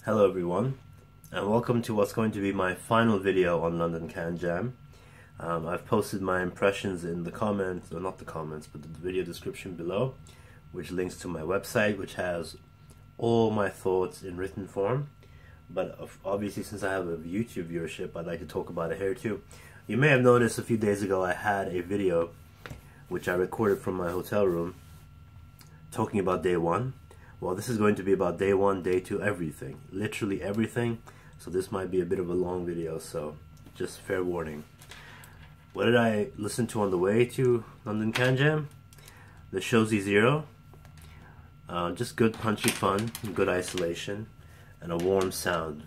Hello everyone, and welcome to what's going to be my final video on London Can Jam. I've posted my impressions in the comments, or not the comments, but the video description below, which links to my website, which has all my thoughts in written form. But obviously, since I have a YouTube viewership, I'd like to talk about it here too. You may have noticed a few days ago I had a video which I recorded from my hotel room talking about day one. Well, this is going to be about day one, day two, everything. Literally everything. So this might be a bit of a long video, so just fair warning. What did I listen to on the way to London Can Jam? The Shozy Zero. Just good punchy fun, good isolation, and a warm sound,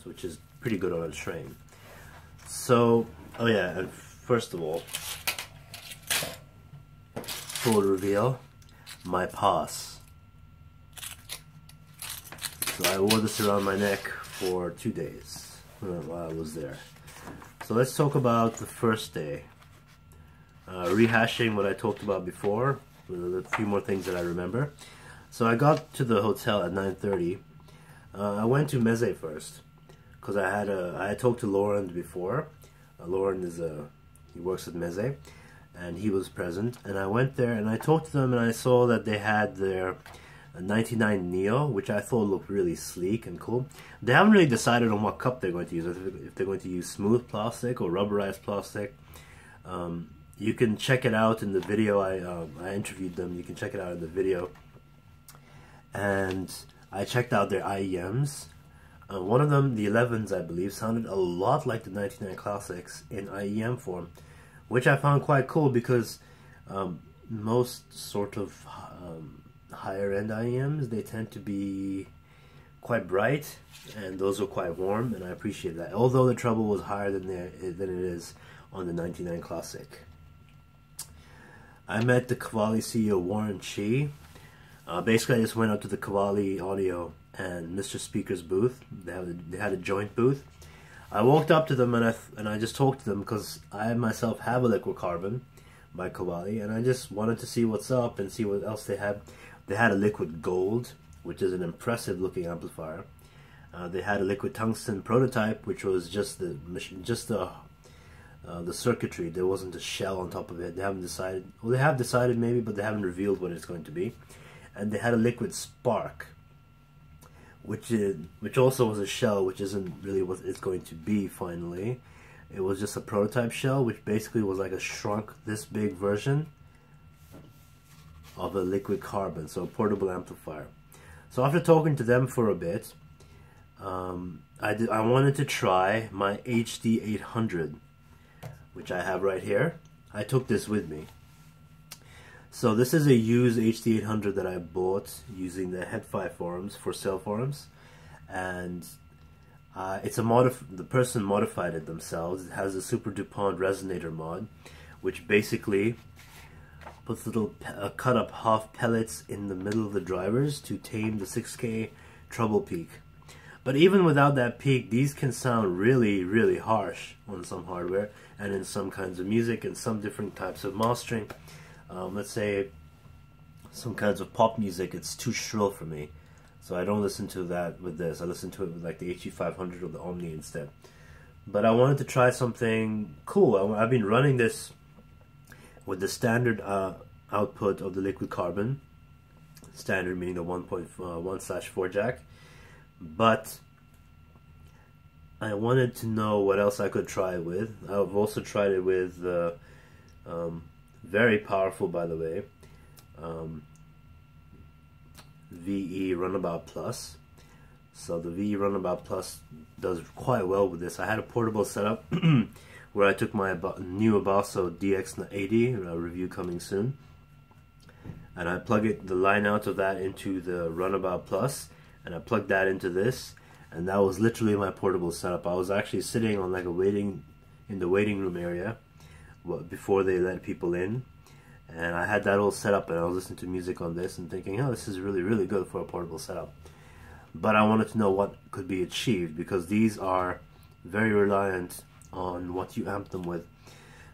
which is pretty good on a train. So, oh yeah, and first of all, full reveal, my pass. So I wore this around my neck for 2 days while I was there. So let's talk about the first day. Rehashing what I talked about before, with a few more things that I remember. So I got to the hotel at 9:30. I went to Meze first because I had talked to Lauren before. Lauren he works at Meze, and he was present. And I went there and I talked to them, and I saw that they had their 99 Neo, which I thought looked really sleek and cool. They haven't really decided on what cup they're going to use, if they're going to use smooth plastic or rubberized plastic. You can check it out in the video. I interviewed them. You can check it out in the video. And I checked out their IEMs. One of them, the 11s I believe, sounded a lot like the 99 Classics in IEM form, which I found quite cool because most sort of higher end IEMs, they tend to be quite bright, and those are quite warm, and I appreciate that. Although the treble was higher than it is on the 99 Classic. I met the Cavalli CEO Warren Chi. Basically, I just went up to the Cavalli Audio and Mr. Speaker's booth. They had a joint booth. I walked up to them and I just talked to them because I myself have a liquid carbon by Cavalli, and I just wanted to see what's up and see what else they had. They had a liquid gold, which is an impressive looking amplifier. They had a liquid tungsten prototype, which was just the circuitry. There wasn't a shell on top of it. They haven't decided. Well, they have decided maybe, but they haven't revealed what it's going to be. And they had a liquid spark, which also was a shell, which isn't really what it's going to be finally. It was just a prototype shell, which basically was like a shrunk this big version of a liquid carbon, so a portable amplifier. So after talking to them for a bit, I wanted to try my HD 800, which I have right here. I took this with me. So this is a used HD 800 that I bought using the Head5 forums, for sale forums, and it's the person modified it themselves. It has a Super DuPont resonator mod, which basically puts little cut up half pellets in the middle of the drivers to tame the 6K treble peak. But even without that peak, these can sound really, really harsh on some hardware and in some kinds of music and some different types of mastering. Let's say some kinds of pop music, it's too shrill for me, so I don't listen to that with this. I listen to it with like the HE500 or the Omni instead. But I wanted to try something cool. I've been running this with the standard output of the liquid carbon, standard meaning the 1.1/4 jack, but I wanted to know what else I could try it with. I've also tried it with the very powerful, by the way, VE Runabout Plus. So the VE Runabout Plus does quite well with this. I had a portable setup where I took my new Abasso DX80, a review coming soon, and I plug the line out of that into the Runabout Plus, and I plugged that into this, and that was literally my portable setup. I was actually sitting on like in the waiting room area before they let people in, and I had that all set up, and I was listening to music on this and thinking, oh, this is really, really good for a portable setup. But I wanted to know what could be achieved, because these are very reliant on what you amp them with.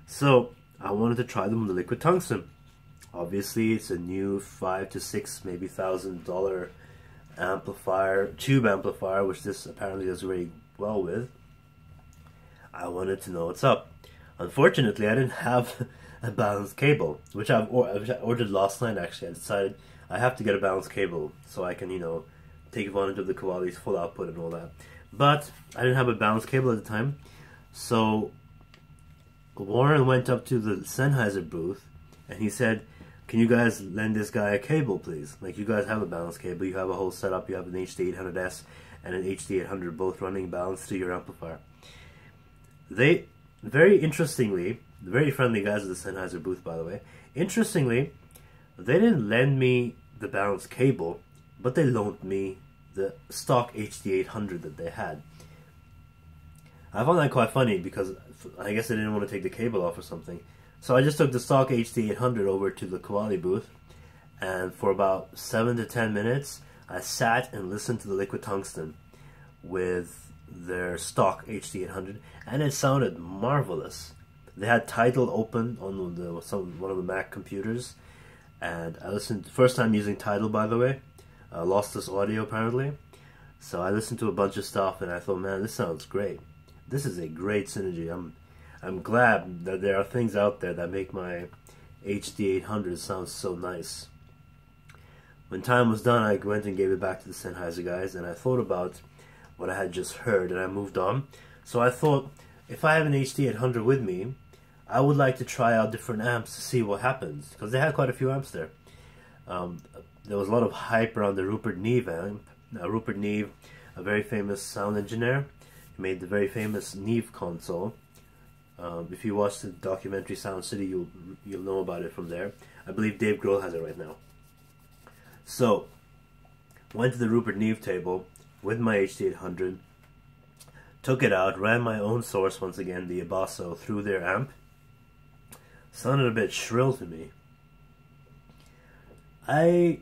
So I wanted to try them with the liquid tungsten. Obviously it's a new $5,000 to $6,000 maybe amplifier, tube amplifier, which this apparently does very well with. I wanted to know what's up. Unfortunately, I didn't have a balanced cable, which I ordered last night. Actually, I decided I have to get a balanced cable so I can, you know, take advantage of the Cavalli's full output and all that. But I didn't have a balanced cable at the time, so Warren went up to the Sennheiser booth and he said, "Can you guys lend this guy a cable, please? Like, you guys have a balanced cable, you have a whole setup, you have an HD800S and an HD800 both running balanced to your amplifier." They, very interestingly, very friendly guys at the Sennheiser booth, by the way. Interestingly, they didn't lend me the balanced cable, but they loaned me the stock HD800 that they had. I found that quite funny because I guess they didn't want to take the cable off or something. So I just took the stock HD800 over to the Cavalli booth, and for about 7 to 10 minutes, I sat and listened to the Liquid Tungsten with their stock HD800, and it sounded marvelous. They had Tidal open on one of the Mac computers, and I listened, first time using Tidal, by the way, lossless audio apparently. So I listened to a bunch of stuff and I thought, man, this sounds great. This is a great synergy. I'm glad that there are things out there that make my HD800 sound so nice. When time was done, I went and gave it back to the Sennheiser guys, and I thought about what I had just heard, and I moved on. So I thought, if I have an HD800 with me, I would like to try out different amps to see what happens, because they had quite a few amps there. There was a lot of hype around the Rupert Neve amp. Now, Rupert Neve, a very famous sound engineer, made the very famous Neve console. If you watch the documentary Sound City, you'll know about it from there. I believe Dave Grohl has it right now. So, went to the Rupert Neve table with my HD800, took it out, ran my own source once again, the Abasso, through their amp. Sounded a bit shrill to me. I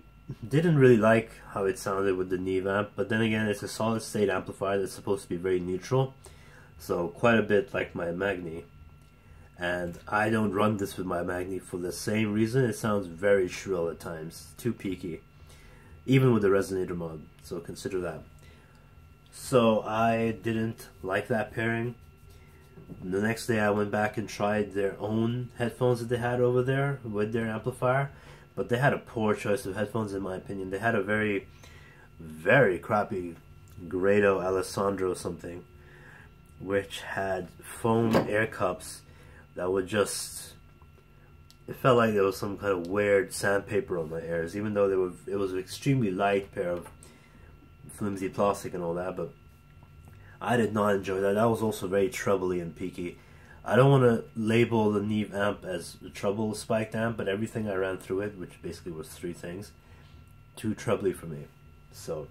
didn't really like how it sounded with the Neve amp, but then again, it's a solid state amplifier that's supposed to be very neutral, so quite a bit like my Magni. And I don't run this with my Magni for the same reason. It sounds very shrill at times, too peaky, even with the resonator mod, so consider that. So I didn't like that pairing. The next day I went back and tried their own headphones that they had over there with their amplifier, but they had a poor choice of headphones in my opinion. They had a very, very crappy Grado Alessandro something, which had foam air cups that would just, it felt like there was some kind of weird sandpaper on my ears, even though it was an extremely light pair of flimsy plastic and all that, but I did not enjoy that. That was also very trebly and peaky. I don't want to label the Neve amp as a treble spiked amp, but everything I ran through it, which basically was 3 things, too trebly for me. So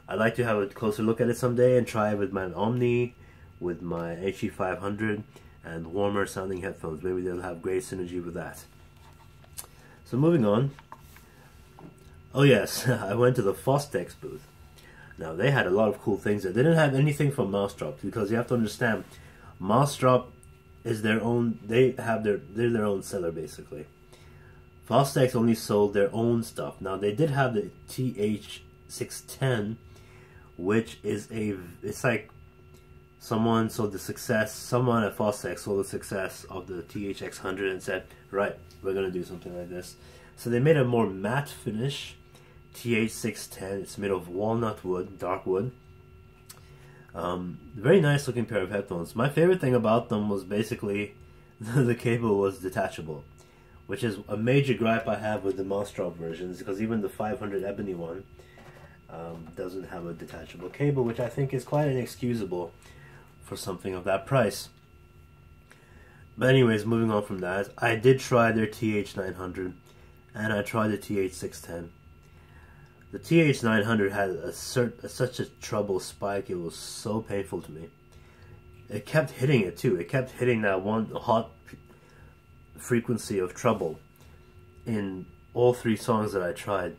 I'd like to have a closer look at it someday and try it with my Omni, with my HE500, and warmer sounding headphones. Maybe they'll have great synergy with that. So moving on. Oh yes, I went to the Fostex booth. Now they had a lot of cool things there. They didn't have anything from Mousetrap, because you have to understand, Mousetrap is their own, they're their own seller basically. Fostex only sold their own stuff. Now they did have the TH610, which is it's like someone at Fostex sold the success of the THX100 and said, right, we're gonna do something like this. So they made a more matte finish TH610. It's made of walnut wood, dark wood. Very nice looking pair of headphones. My favorite thing about them was basically the cable was detachable, which is a major gripe I have with the Mousetrap versions, because even the 500 Ebony one doesn't have a detachable cable, which I think is quite inexcusable for something of that price. But anyways, moving on from that, I did try their TH900 and I tried the TH610. The TH900 had such a treble spike, it was so painful to me. It kept hitting it too. It kept hitting that one hot frequency of treble in all 3 songs that I tried.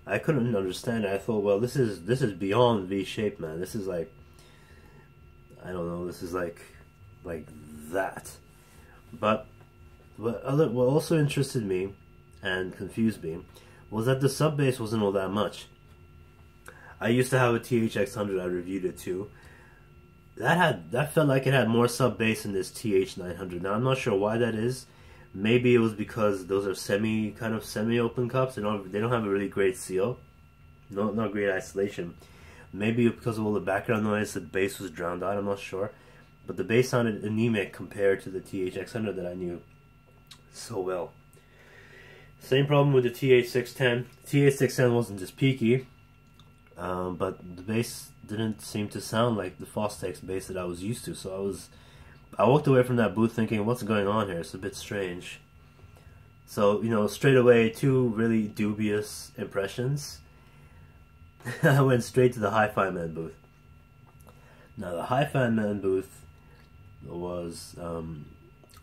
I couldn't understand it. I thought, well, this is beyond V-shape, man. This is like, I don't know, this is like that. But what also interested me and confused me was that the sub bass wasn't all that much. I used to have a THX100. I reviewed it too. That felt like it had more sub bass than this TH900. Now I'm not sure why that is. Maybe it was because those are semi open cups. They don't have a really great seal. Not great isolation. Maybe because of all the background noise, the bass was drowned out. I'm not sure. But the bass sounded anemic compared to the THX100 that I knew so well. Same problem with the TH610. TH610 wasn't just peaky, but the bass didn't seem to sound like the Fostex bass that I was used to. So I walked away from that booth thinking, what's going on here? It's a bit strange. So, you know, straight away, two really dubious impressions. I went straight to the Hifiman booth. Now, the Hifiman booth was,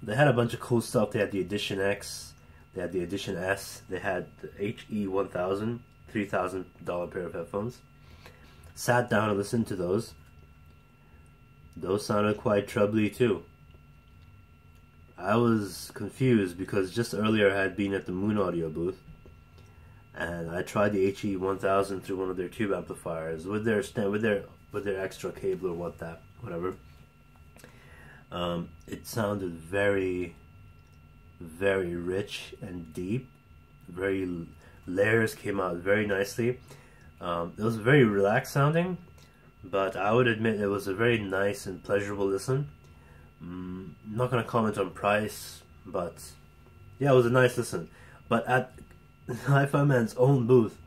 they had a bunch of cool stuff. They had the Edition X, they had the Edition S, they had the HE1000, $3,000 pair of headphones. Sat down and listened to those. Those sounded quite trebly too. I was confused because just earlier I had been at the Moon Audio booth and I tried the HE1000 through one of their tube amplifiers with their extra cable or whatever. It sounded very, very rich and deep. Layers came out very nicely. It was very relaxed sounding, but I would admit it was a very nice and pleasurable listen. I'm not going to comment on price, but yeah, it was a nice listen. But at Hifiman's own booth,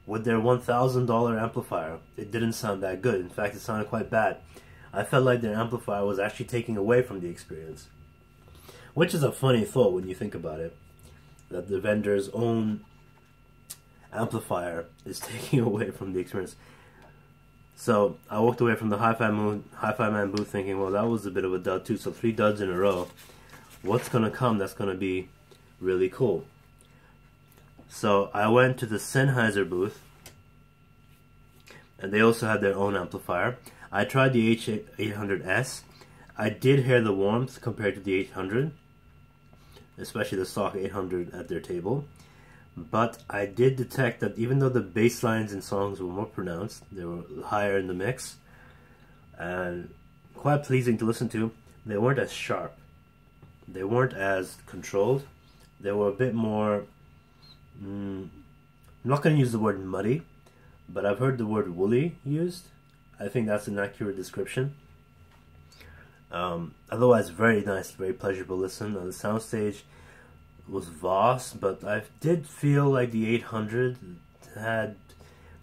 with their $1,000 amplifier, it didn't sound that good. In fact, it sounded quite bad. I felt like their amplifier was actually taking away from the experience. Which is a funny thought when you think about it, that the vendor's own amplifier is taking away from the experience. So I walked away from the Hifiman booth thinking, well, that was a bit of a dud too. So 3 duds in a row. What's gonna come that's gonna be really cool? So I went to the Sennheiser booth, and they also had their own amplifier. I tried the H800S. I did hear the warmth compared to the 800, especially the stock 800 at their table. But I did detect that even though the bass lines in songs were more pronounced, they were higher in the mix, and quite pleasing to listen to, they weren't as sharp. They weren't as controlled. They were a bit more, I'm not going to use the word muddy, but I've heard the word woolly used. I think that's an accurate description. Otherwise, very nice, very pleasurable listen. The soundstage was vast, but I did feel like the 800 had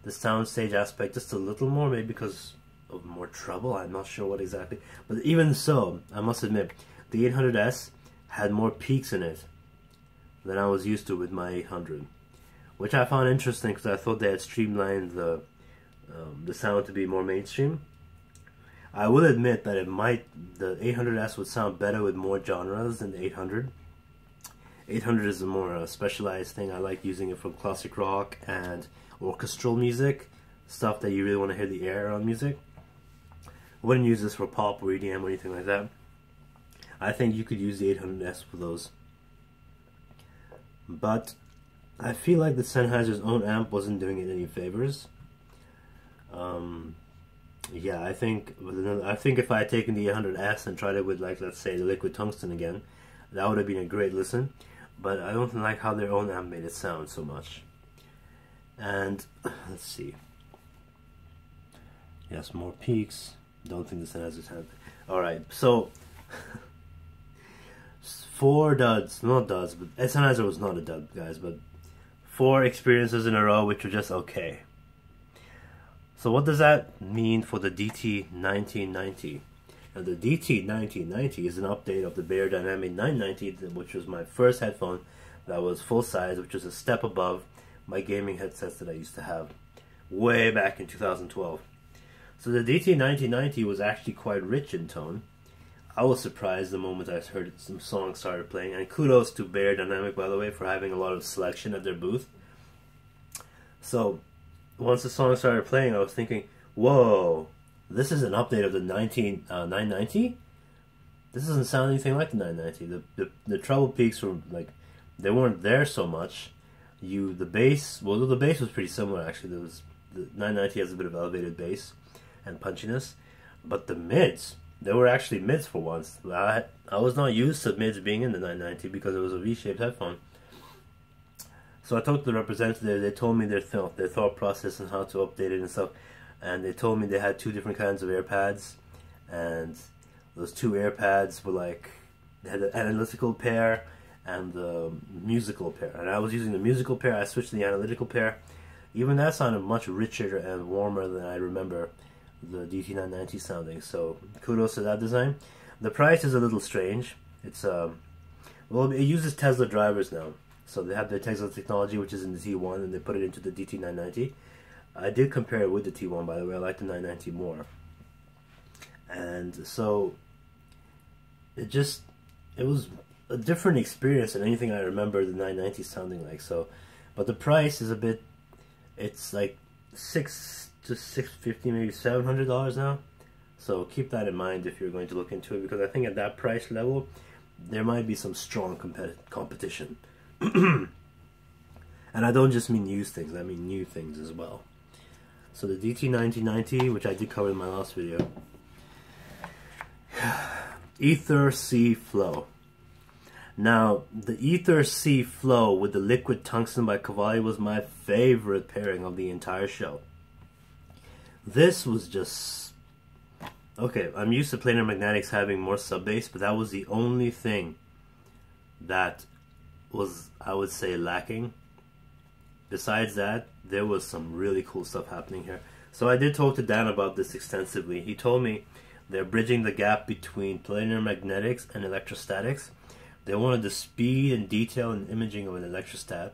the soundstage aspect just a little more, maybe because of more treble. I'm not sure what exactly, but even so, I must admit, the 800S had more peaks in it than I was used to with my 800, which I found interesting because I thought they had streamlined the sound to be more mainstream. I will admit that the 800S would sound better with more genres than the 800. 800 is a more specialized thing. I like using it for classic rock and orchestral music, stuff that you really want to hear the air on music. I wouldn't use this for pop or EDM or anything like that. I think you could use the 800S for those. But I feel like the Sennheiser's own amp wasn't doing it any favors. Yeah, I think if I had taken the 800S and tried it with, like, let's say the Liquid Tungsten again, that would have been a great listen. But I don't like how their own amp made it sound so much. And let's see. Yes, more peaks. Don't think the Sennheiser's had. Alright, so 4 duds, not duds, but Sennheiser was not a dud, guys, but 4 experiences in a row which were just okay. So what does that mean for the DT 1990? Now the DT 1990 is an update of the Beyerdynamic 990, which was my first headphone that was full size, which was a step above my gaming headsets that I used to have way back in 2012. So the DT 1990 was actually quite rich in tone. I was surprised the moment I heard some songs started playing, and kudos to Beyerdynamic, by the way, for having a lot of selection at their booth. So once the song started playing, I was thinking, whoa, this is an update of the 990? This doesn't sound anything like the 990. The treble peaks were like, they weren't there so much. The bass, well, the bass was pretty similar actually. the 990 has a bit of elevated bass and punchiness, but the mids, they were actually mids for once. I was not used to mids being in the 990 because it was a V-shaped headphone. So I talked to the representative. They told me their thought process and how to update it and stuff, and they told me they had 2 different kinds of AirPads, and those 2 AirPads were like, they had the analytical pair and the musical pair, and I was using the musical pair. I switched to the analytical pair. Even that sounded much richer and warmer than I remember the DT990 sounding, so kudos to that design. The price is a little strange. It's well, it uses Tesla drivers now, so they have the Tesla technology, which is in the T1, and they put it into the DT990. I did compare it with the T1, by the way. I like the 990 more, and so it was a different experience than anything I remember the 990 sounding like. So, but the price is a bit, it's like $600 to $650, maybe $700 now. So keep that in mind if you're going to look into it, because I think at that price level there might be some strong competition. And I don't just mean used things, I mean new things as well. So the DT9090, which I did cover in my last video. Ether C Flow. Now, the Ether C Flow with the Liquid Tungsten by Cavalli was my favorite pairing of the entire show. This was just... okay, I'm used to planar magnetics having more sub-bass, but that was the only thing that was, I would say, lacking. Besides that, there was some really cool stuff happening here. So I did talk to Dan about this extensively. He told me they're bridging the gap between planar magnetics and electrostatics. They wanted the speed and detail and imaging of an electrostat,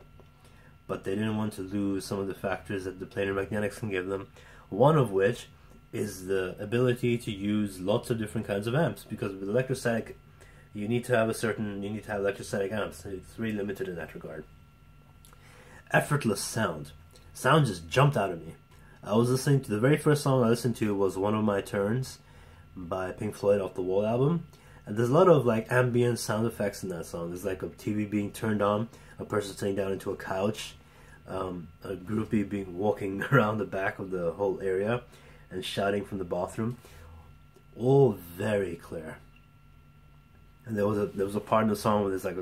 but they didn't want to lose some of the factors that the planar magnetics can give them. One of which is the ability to use lots of different kinds of amps, because with electrostatic you need to have electrostatic amps. It's really limited in that regard. Effortless sound just jumped out at me. I was listening to, the very first song I listened to was One of My Turns by Pink Floyd off the Wall album, and there's a lot of like ambient sound effects in that song. There's like a TV being turned on, a person sitting down into a couch, a groupie walking around the back of the whole area and shouting from the bathroom. All very clear. And there was a part in the song where there's like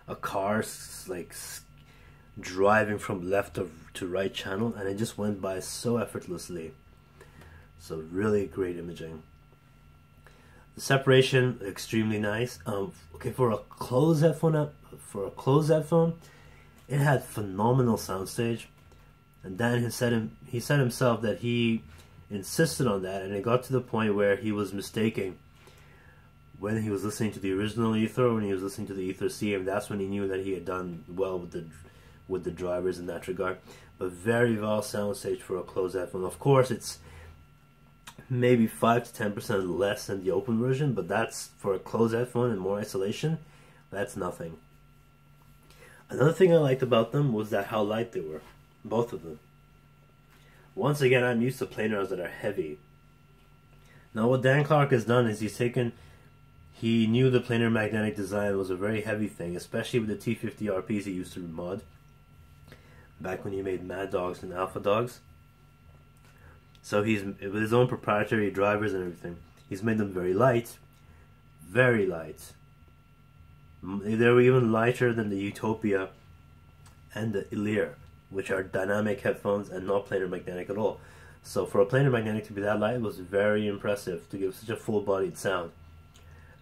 a car like driving from left to right channel, and it just went by so effortlessly. So really great imaging. The separation extremely nice. Okay, for a closed headphone, it had phenomenal soundstage. And Dan he said himself that he insisted on that, and it got to the point where he was mistaking when he was listening to the original Ether, when he was listening to the Ether C, and that's when he knew that he had done well with the drivers in that regard. But very well soundstage for a closed headphone. Of course, it's maybe 5 to 10% less than the open version, but that's for a closed headphone and more isolation. That's nothing. Another thing I liked about them was that how light they were, both of them. Once again, I'm used to planars that are heavy. Now what Dan Clark has done is he knew the planar magnetic design was a very heavy thing, especially with the T50 RPs he used to mod back when he made Mad Dogs and Alpha Dogs. So he's, with his own proprietary drivers and everything, he's made them very light, very light. They were even lighter than the Utopia and the Illyr, which are dynamic headphones and not planar magnetic at all. So for a planar magnetic to be that light was very impressive, to give such a full-bodied sound.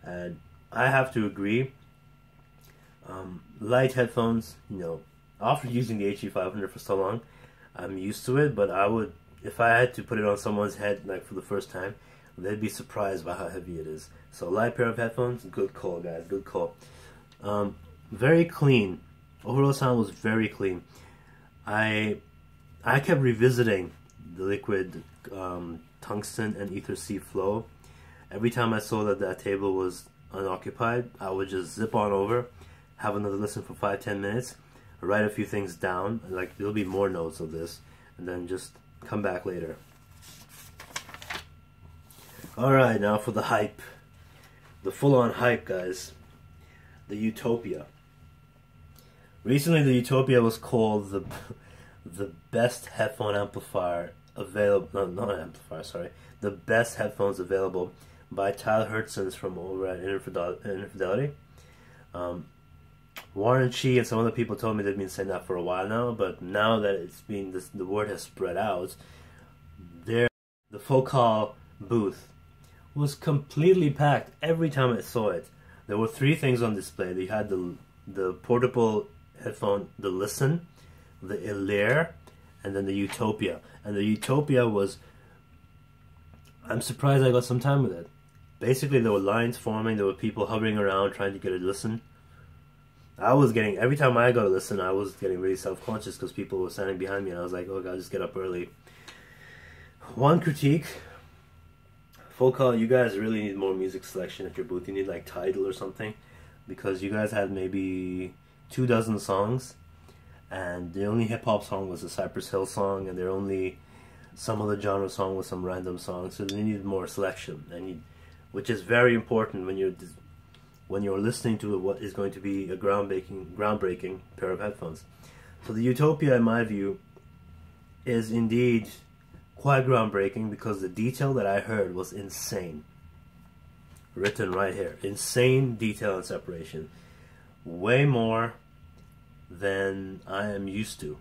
And I have to agree, light headphones, you know, after using the HE500 for so long, I'm used to it, but I would, if I had to put it on someone's head like for the first time, they'd be surprised by how heavy it is. So a light pair of headphones, good call guys, good call. Very clean. Overall sound was very clean. I kept revisiting the Liquid Tungsten and Ether C Flow. Every time I saw that table was unoccupied, I would just zip on over, have another listen for 5-10 minutes, write a few things down, like there'll be more notes of this, and then just come back later. Alright, now for the hype. The full-on hype, guys. The Utopia. Recently the Utopia was called the best headphone amplifier available, no, not amplifier, sorry, the best headphones available by Tyler Hertzens from over at Infidelity. Warren and Chi and some other people told me they've been saying that for a while now, but now that it's been, the word has spread out, the Focal booth was completely packed every time I saw it. There were three things on display. They had the portable headphone, the Listen, the Ilaire, and then the Utopia. And the Utopia was, I'm surprised I got some time with it. Basically, there were lines forming, there were people hovering around trying to get a listen. I was getting, every time I got a listen, I was getting really self-conscious because people were standing behind me, and I was like, oh God, just get up early. One critique, Focal, you guys really need more music selection at your booth. You need like Tidal or something, because you guys had maybe 24 songs, and the only hip-hop song was a Cypress Hill song, and their only some other genre song was some random song, so they needed more selection, and which is very important when you're listening to what is going to be a groundbreaking pair of headphones. So the Utopia, in my view, is indeed quite groundbreaking because the detail that I heard was insane. Written right here. Insane detail and separation. Way more than I am used to.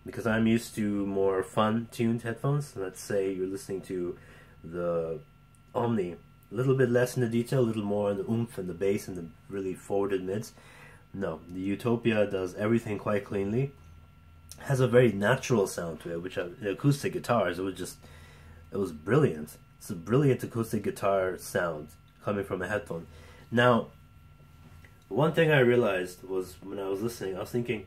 Because I'm used to more fun-tuned headphones. Let's say you're listening to the Omni. A little bit less in the detail, a little more in the oomph and the bass and the really forwarded mids. No, the Utopia does everything quite cleanly. Has a very natural sound to it, which the acoustic guitars, it was brilliant. It's a brilliant acoustic guitar sound coming from a headphone. Now, one thing I realized was when I was listening, I was thinking,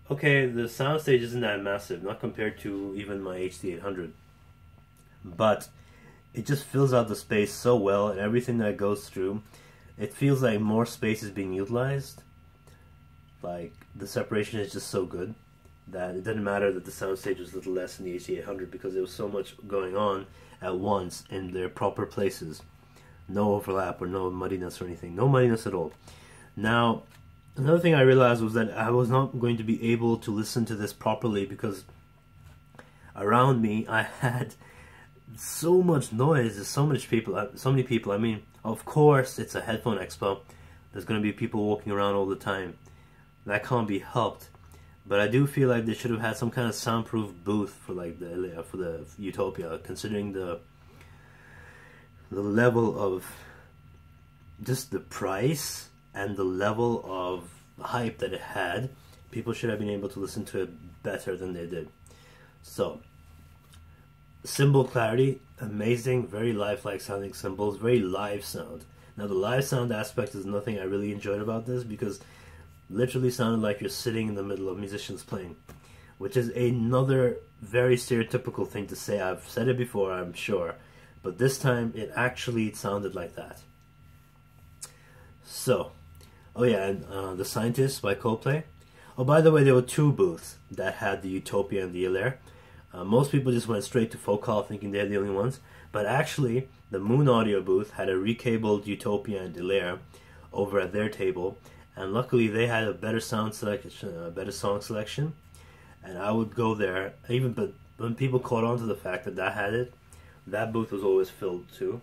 okay, the soundstage isn't that massive, not compared to even my HD800, but it just fills out the space so well, and everything that goes through, it feels like more space is being utilized. Like, the separation is just so good that it didn't matter that the soundstage was a little less than the HD800 because there was so much going on at once in their proper places. No overlap or no muddiness or anything. No muddiness at all. Now, another thing I realized was that I was not going to be able to listen to this properly because around me I had so much noise. There's so many people. I mean, of course, it's a headphone expo. There's going to be people walking around all the time. That can't be helped. But I do feel like they should have had some kind of soundproof booth for like the Utopia, considering the level of just the price and the level of hype that it had. People should have been able to listen to it better than they did. So, cymbal clarity, amazing, very lifelike sounding cymbals, very live sound. Now the live sound aspect is nothing I really enjoyed about this because literally sounded like you're sitting in the middle of musicians playing, which is another very stereotypical thing to say. I've said it before, I'm sure, but this time it actually sounded like that. So, oh yeah, and The Scientist by Coldplay. Oh, by the way, there were two booths that had the Utopia and the Ilaire. Most people just went straight to Focal thinking they're the only ones, but actually the Moon Audio booth had a recabled Utopia and Ilaire over at their table, and luckily they had a better sound selection, a better song selection, and I would go there. But when people caught on to the fact that I had it, that booth was always filled too.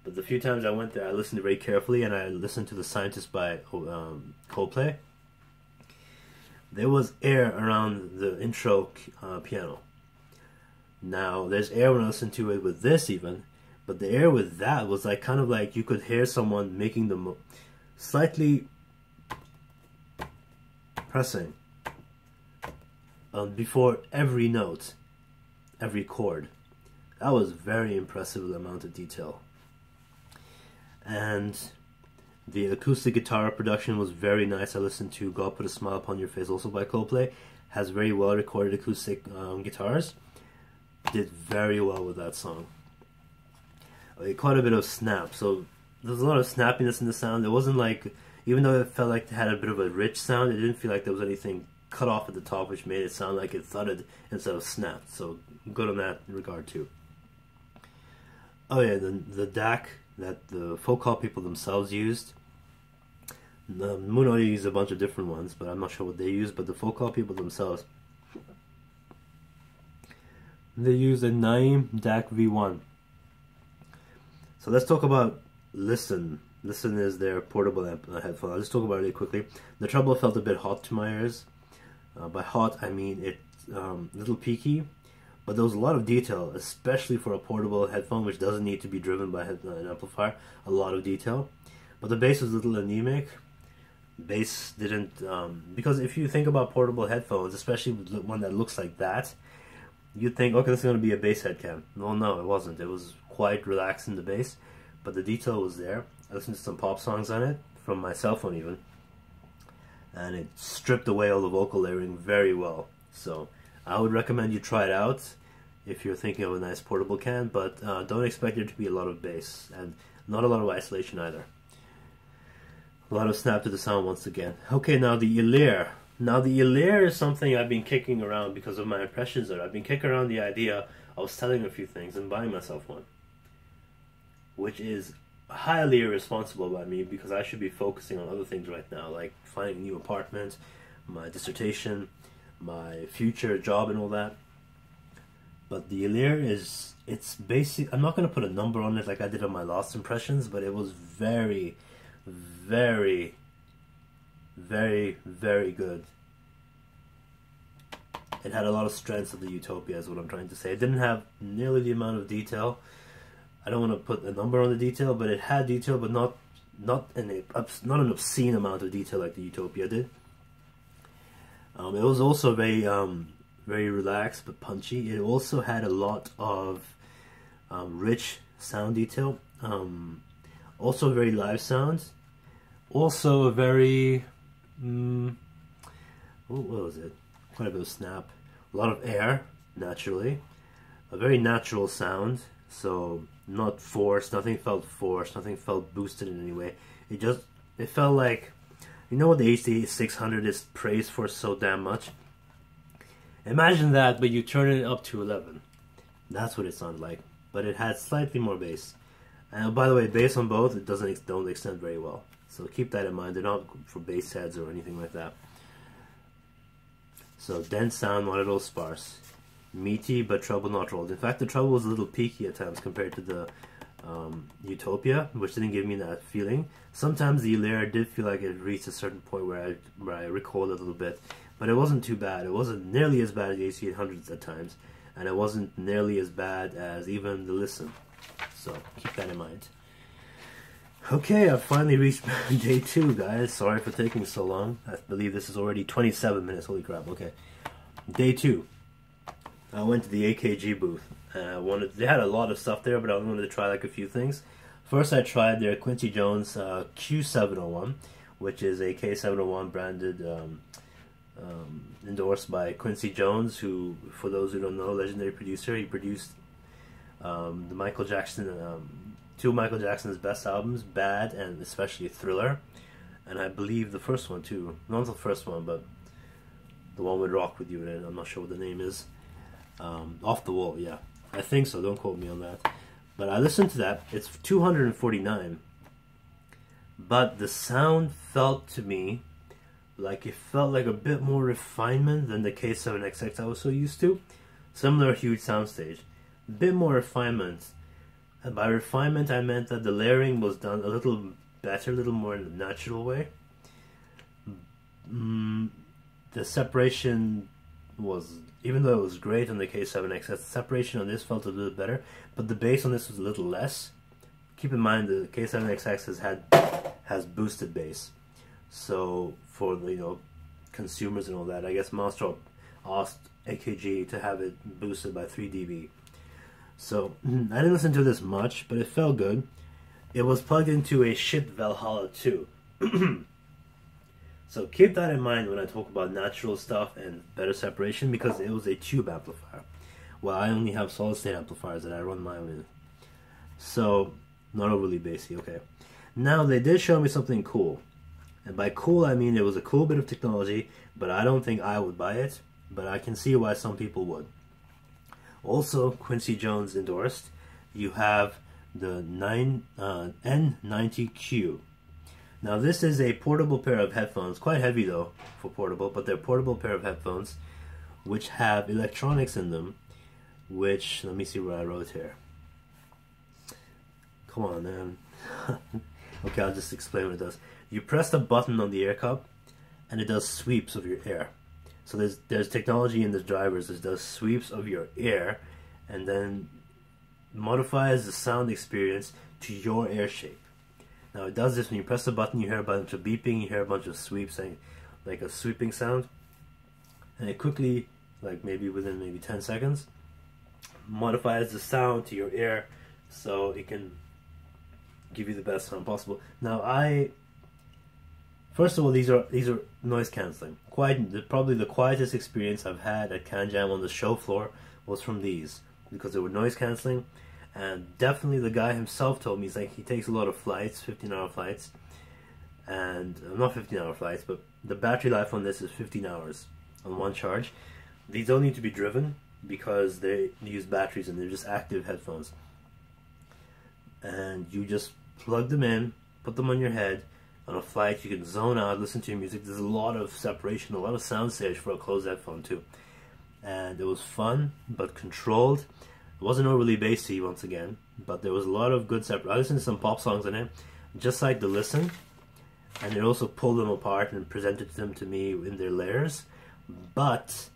But the few times I went there, I listened very carefully, and I listened to The Scientist by Coldplay. There was air around the intro piano. Now, there's air when I listen to it with this even, but the air with that was like kind of like you could hear someone making the slightly pressing before every note, every chord. That was very impressive, the amount of detail. And the acoustic guitar production was very nice. I listened to God Put a Smile Upon Your Face, also by Coldplay. Has very well recorded acoustic guitars. Did very well with that song. Quite a bit of snap, so there's a lot of snappiness in the sound. It wasn't like, even though it felt like it had a bit of a rich sound, it didn't feel like there was anything cut off at the top which made it sound like it thudded instead of snapped. So good on that regard too. Oh yeah, the DAC that the Focal people themselves used. The Moon Audio used a bunch of different ones, but I'm not sure what they used. But the Focal people themselves They use a Neve DAC V1. So let's talk about Listen. Listen is their portable headphone. I'll just talk about it really quickly. The treble felt a bit hot to my ears. By hot, I mean it's a little peaky, but there was a lot of detail, especially for a portable headphone, which doesn't need to be driven by an amplifier. A lot of detail. But the bass was a little anemic. Bass didn't, because if you think about portable headphones, especially one that looks like that, you'd think, okay, this is going to be a bass head cam. No, it wasn't. It was quite relaxed in the bass, but the detail was there. I listened to some pop songs on it, from my cell phone even, and it stripped away all the vocal layering very well. So I would recommend you try it out if you're thinking of a nice portable can, but don't expect there to be a lot of bass, and not a lot of isolation either. A lot of snap to the sound once again. Okay, now the Electric. Now the Electric is something I've been kicking around because of my impressions of it. I've been kicking around the idea of selling a few things and buying myself one, which is highly irresponsible by me because I should be focusing on other things right now, like finding a new apartment, my dissertation, my future job and all that. But the Electric it's basic. I'm not going to put a number on it like I did on my last impressions, but it was very, very, very, very good. It had a lot of strengths of the Utopia is what I'm trying to say. It didn't have nearly the amount of detail. I don't want to put a number on the detail, but it had detail, but not an obscene amount of detail like the Utopia did. It was also very very relaxed but punchy. It also had a lot of rich sound detail. Also very live sounds. Also a very what was it? Quite a bit of snap. A lot of air, naturally. A very natural sound. So not forced, nothing felt forced, nothing felt boosted in any way. It felt like, you know what the HD600 is praised for so damn much? Imagine that, but you turn it up to 11. That's what it sounded like. But it had slightly more bass. And by the way, bass on both, it don't extend very well. So keep that in mind. They're not for bass heads or anything like that. So dense sound, not at all sparse. Meaty, but treble not rolled. In fact, the treble was a little peaky at times compared to the Utopia, which didn't give me that feeling. Sometimes the Electric did feel like it reached a certain point where I recoiled a little bit, but it wasn't too bad. It wasn't nearly as bad as the AC800s at times, and it wasn't nearly as bad as even the Listen. So keep that in mind. Okay, I've finally reached day 2, guys. Sorry for taking so long. I believe this is already 27 minutes. Holy crap, okay. Day 2. I went to the AKG booth. They had a lot of stuff there, but I wanted to try like a few things. First, I tried their Quincy Jones Q701, which is a K701 branded, endorsed by Quincy Jones, who, for those who don't know, legendary producer. He produced the Michael Jackson, two of Michael Jackson's best albums, Bad and especially Thriller, and I believe the first one too. Not the first one, but the one with Rock With You in it. I'm not sure what the name is. Off the Wall, yeah. I think so, don't quote me on that. But I listened to that. It's $249. But the sound felt to me like it felt like a bit more refinement than the K7XX I was so used to. Similar huge soundstage. A bit more refinement. And by refinement I meant that the layering was done a little better, a little more in a natural way. The separation was, even though it was great on the K7XX, the separation on this felt a little better, but the bass on this was a little less. Keep in mind the K7XX has boosted bass, so for the consumers and all that, I guess Monster asked AKG to have it boosted by 3 dB. So I didn't listen to this much, but it felt good. It was plugged into a shit Valhalla 2. So keep that in mind when I talk about natural stuff and better separation, because it was a tube amplifier. Well, I only have solid state amplifiers that I run mine with. So, not overly bassy, okay. Now, they did show me something cool. And by cool, I mean it was a cool bit of technology, but I don't think I would buy it. But I can see why some people would. Also, Quincy Jones endorsed, you have the N90Q. Now this is a portable pair of headphones, quite heavy though for portable, but they're a portable pair of headphones which have electronics in them which, let me see what I wrote here. Come on, man. Okay, I'll just explain what it does. You press the button on the air cup, and it does sweeps of your air. So there's technology in the drivers that does sweeps of your air, and then modifies the sound experience to your air shape. Now it does this when you press the button, you hear a bunch of beeping, you hear a bunch of sweeps, like a sweeping sound, and it quickly, like within maybe 10 seconds, modifies the sound to your air so it can give you the best sound possible. Now first of all, these are noise cancelling. Probably the quietest experience I've had at Can Jam on the show floor was from these, because they were noise cancelling. And definitely the guy himself told me, he's like, he takes a lot of flights, 15-hour flights, and not 15-hour flights, but the battery life on this is 15 hours on one charge. These don't need to be driven because they use batteries and they're just active headphones. And you just plug them in, put them on your head. On a flight, you can zone out, listen to your music. There's a lot of separation, a lot of sound stage for a closed headphone too. And it was fun, but controlled. It wasn't overly bassy once again, but there was a lot of good separate. I listened to some pop songs in it, just like the Listen, and it also pulled them apart and presented them to me in their layers. But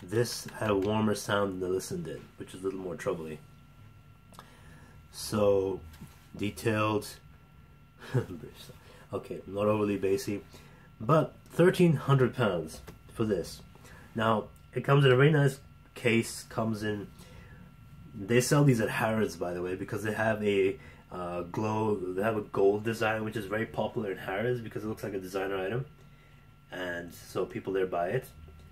this had a warmer sound than the Listen did, which is a little more troubly. So detailed. Okay, not overly bassy, but £1,300 for this. Now it comes in a very nice case. They sell these at Harrods, by the way, because they have a They have a gold design, which is very popular in Harrods because it looks like a designer item, and so people there buy it,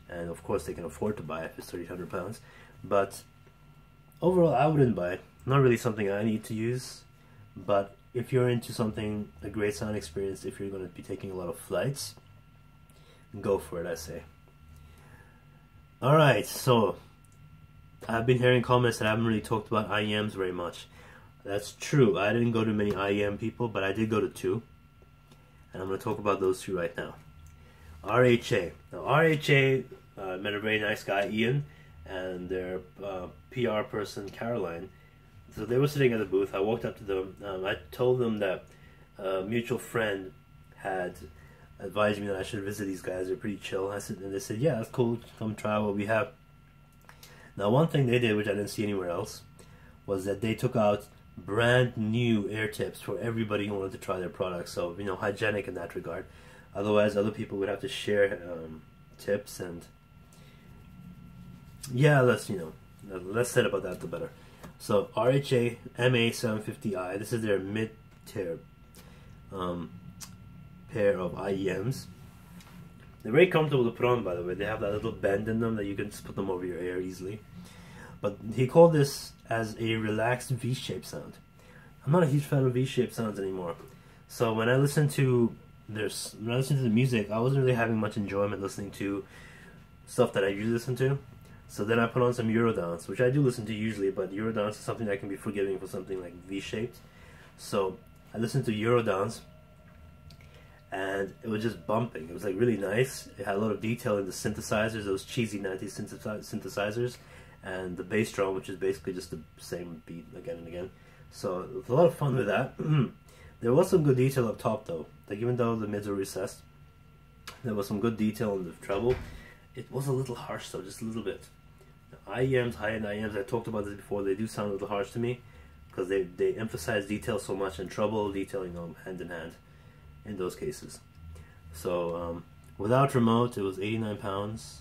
and of course they can afford to buy it if it's £1,300. But overall, I wouldn't buy it. Not really something I need to use, but if you're into something, a great sound experience, if you're going to be taking a lot of flights, go for it, I say. Alright, so I've been hearing comments that I haven't really talked about IEMs very much. That's true. I didn't go to many IEM people, but I did go to 2. And I'm going to talk about those 2 right now. RHA. Now, RHA met a very nice guy, Ian, and their PR person, Caroline. So they were sitting at the booth. I walked up to them. I told them that a mutual friend had advised me that I should visit these guys. They're pretty chill. And they said, yeah, that's cool. Come try what we have. Now, one thing they did, which I didn't see anywhere else, was that they took out brand new air tips for everybody who wanted to try their products. So, you know, hygienic in that regard. Otherwise, other people would have to share tips, and yeah, less said about that, the better. So, RHA MA750i, this is their mid-tier pair of IEMs. They're very comfortable to put on, by the way. They have that little bend in them that you can just put them over your ear easily. But he called this as a relaxed V-shaped sound. I'm not a huge fan of V-shaped sounds anymore. So when I listened to the music, I wasn't really having much enjoyment listening to stuff that I usually listen to. So then I put on some Eurodance, which I do listen to usually, but Eurodance is something that can be forgiving for something like V-shaped. So I listened to Eurodance, and it was just bumping. It was like really nice. It had a lot of detail in the synthesizers, those cheesy 90s synthesizers, and the bass drum, which is basically just the same beat again and again. So it was a lot of fun with that. There was some good detail up top though. Like even though the mids were recessed, there was some good detail in the treble. It was a little harsh though, just a little bit. The IEMs, high-end IEMs, I talked about this before, they do sound a little harsh to me because they emphasize detail so much, and treble detail, you know, hand in hand in those cases. So without remote, it was £89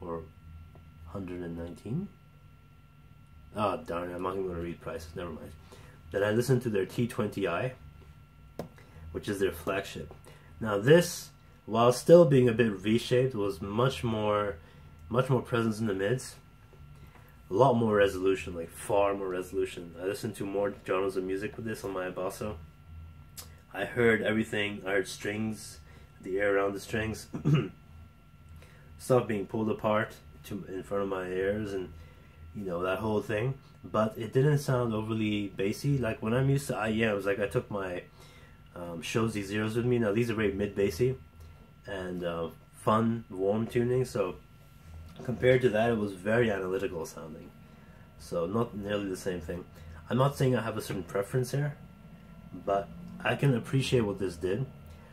or 119. Ah, darn it, I'm not even going to read prices, never mind. Then I listened to their T20i, which is their flagship. Now this, while still being a bit V-shaped, was much more presence in the mids, a lot more resolution, like far more resolution. I listened to more genres of music with this on my Basso. I heard everything. I heard strings, the air around the strings, stuff being pulled apart in front of my ears, and you know, that whole thing. But it didn't sound overly bassy. Like when I'm used to IEMs, like I took my Shozy Zeros with me. Now these are very mid-bassy and fun, warm tuning. So compared to that, it was very analytical sounding. So not nearly the same thing. I'm not saying I have a certain preference here, but I can appreciate what this did.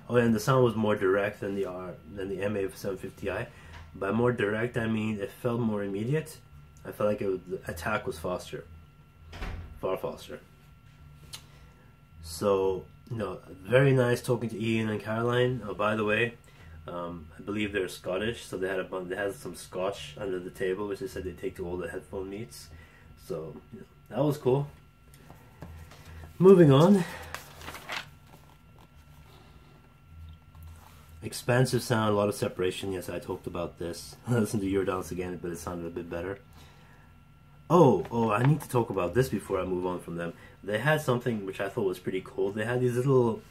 Oh, and the sound was more direct than the MA750i. By more direct, I mean it felt more immediate. I felt like the attack was faster, far faster. So, you know, very nice talking to Ian and Caroline. Oh, by the way, I believe they're Scottish, so they had some scotch under the table, which they said they take to all the headphone meets. So, you know, that was cool. Moving on. Expansive sound, a lot of separation. Yes, I talked about this. I listened to Eurodance again, but it sounded a bit better. Oh, I need to talk about this before I move on from them. They had something which I thought was pretty cool. They had these little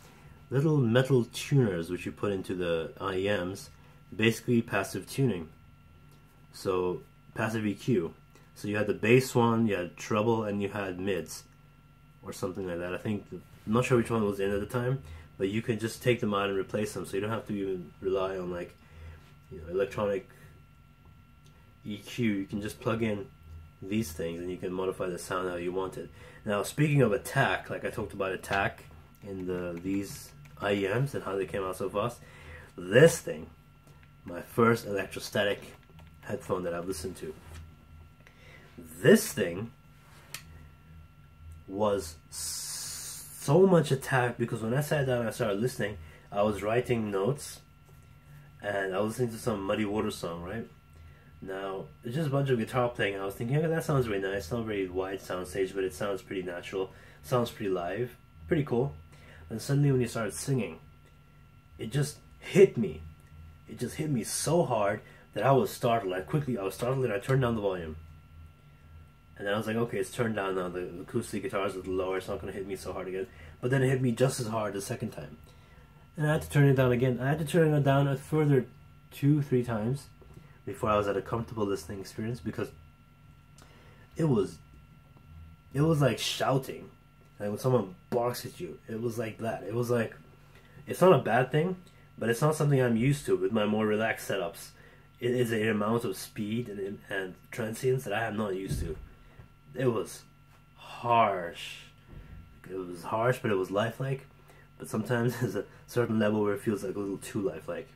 metal tuners which you put into the IEMS, basically passive tuning. So, passive EQ. So you had the bass one, you had treble, and you had mids, or something like that. I'm not sure which one was in at the time, but you can just take them out and replace them, so you don't have to even rely on, like, you know, electronic EQ. You can just plug in these things and you can modify the sound how you want it. Now, speaking of attack, like I talked about attack in these IEMs and how they came out so fast, this thing, my first electrostatic headphone that I've listened to, this thing was so much attack, because when I sat down and I started listening, I was writing notes and I was listening to some Muddy Waters song, right? Now, it's just a bunch of guitar playing. I was thinking, okay, that sounds really nice. It's not very wide soundstage, but it sounds pretty natural. Sounds pretty live. Pretty cool. And suddenly when you started singing, it just hit me. It just hit me so hard that I was startled. I was startled and I turned down the volume. And then I was like, okay, it's turned down now. The acoustic guitar is a little lower. It's not going to hit me so hard again. But then it hit me just as hard the second time. And I had to turn it down again. I had to turn it down a further 2-3 times before I was at a comfortable listening experience, because it was like shouting. Like when someone barks at you, it was like that. It was like, it's not a bad thing, but it's not something I'm used to with my more relaxed setups. It is an amount of speed and transience that I am not used to. It was harsh. It was harsh, but it was lifelike. But sometimes there's a certain level where it feels like a little too lifelike.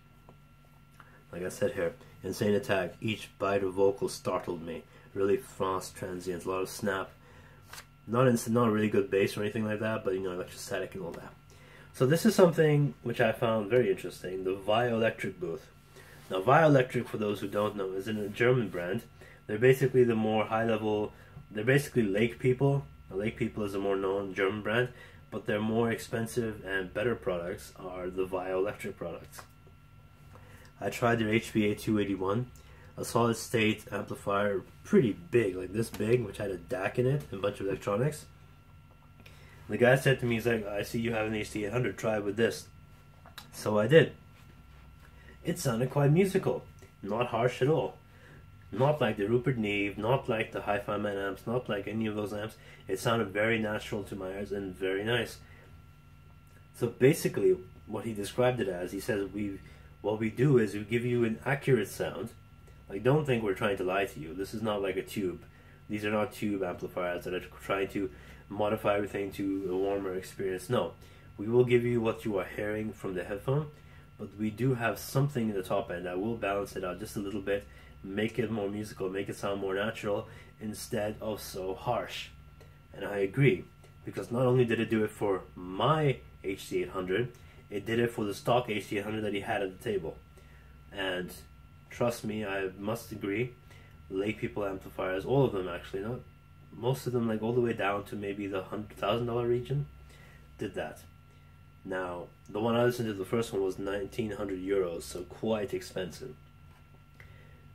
Like I said here, insane attack. Each bite of vocal startled me. Really fast transients, a lot of snap. Not a really good bass or anything like that, but you know, electrostatic and all that. So this is something which I found very interesting, the Electric booth. Now, Electric, for those who don't know, is a German brand. They're basically the more high-level, they're basically Lake People. Now, Lake People is a more known German brand, but their more expensive and better products are the Electric products. I tried their HPA 281, a solid-state amplifier, pretty big, like this big, which had a DAC in it and a bunch of electronics. The guy said to me, he's like, I see you have an HT800, try it with this. So I did. It sounded quite musical, not harsh at all. Not like the Rupert Neve, not like the Hifiman amps, not like any of those amps. It sounded very natural to my ears and very nice. So basically, what he described it as, he says, what we do is we give you an accurate sound. Like, don't think we're trying to lie to you. This is not like a tube. These are not tube amplifiers that are trying to modify everything to a warmer experience. No, we will give you what you are hearing from the headphone, but we do have something in the top end that will balance it out just a little bit, make it more musical, make it sound more natural instead of so harsh. And I agree, because not only did it do it for my HT800, it did it for the stock HT800 that he had at the table. And trust me, I must agree, Lake People amplifiers, all of them actually, not most of them, like all the way down to maybe the $100,000 region, did that. Now, the one I listened to, the first one, was 1,900 euros, so quite expensive.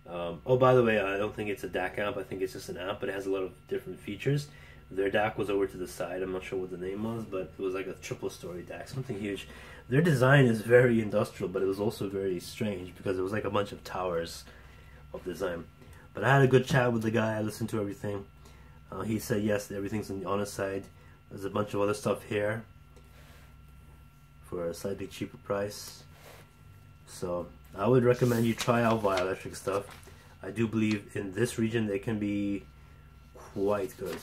Oh, by the way, I don't think it's a DAC amp, I think it's just an amp, but it has a lot of different features. Their DAC was over to the side, I'm not sure what the name was, but it was like a triple-story DAC, something huge. Their design is very industrial, but it was also very strange, because it was like a bunch of towers of design. But I had a good chat with the guy, I listened to everything. He said yes, everything's on the honest side. There's a bunch of other stuff here for a slightly cheaper price. So I would recommend you try out Electric stuff. I do believe in this region they can be quite good.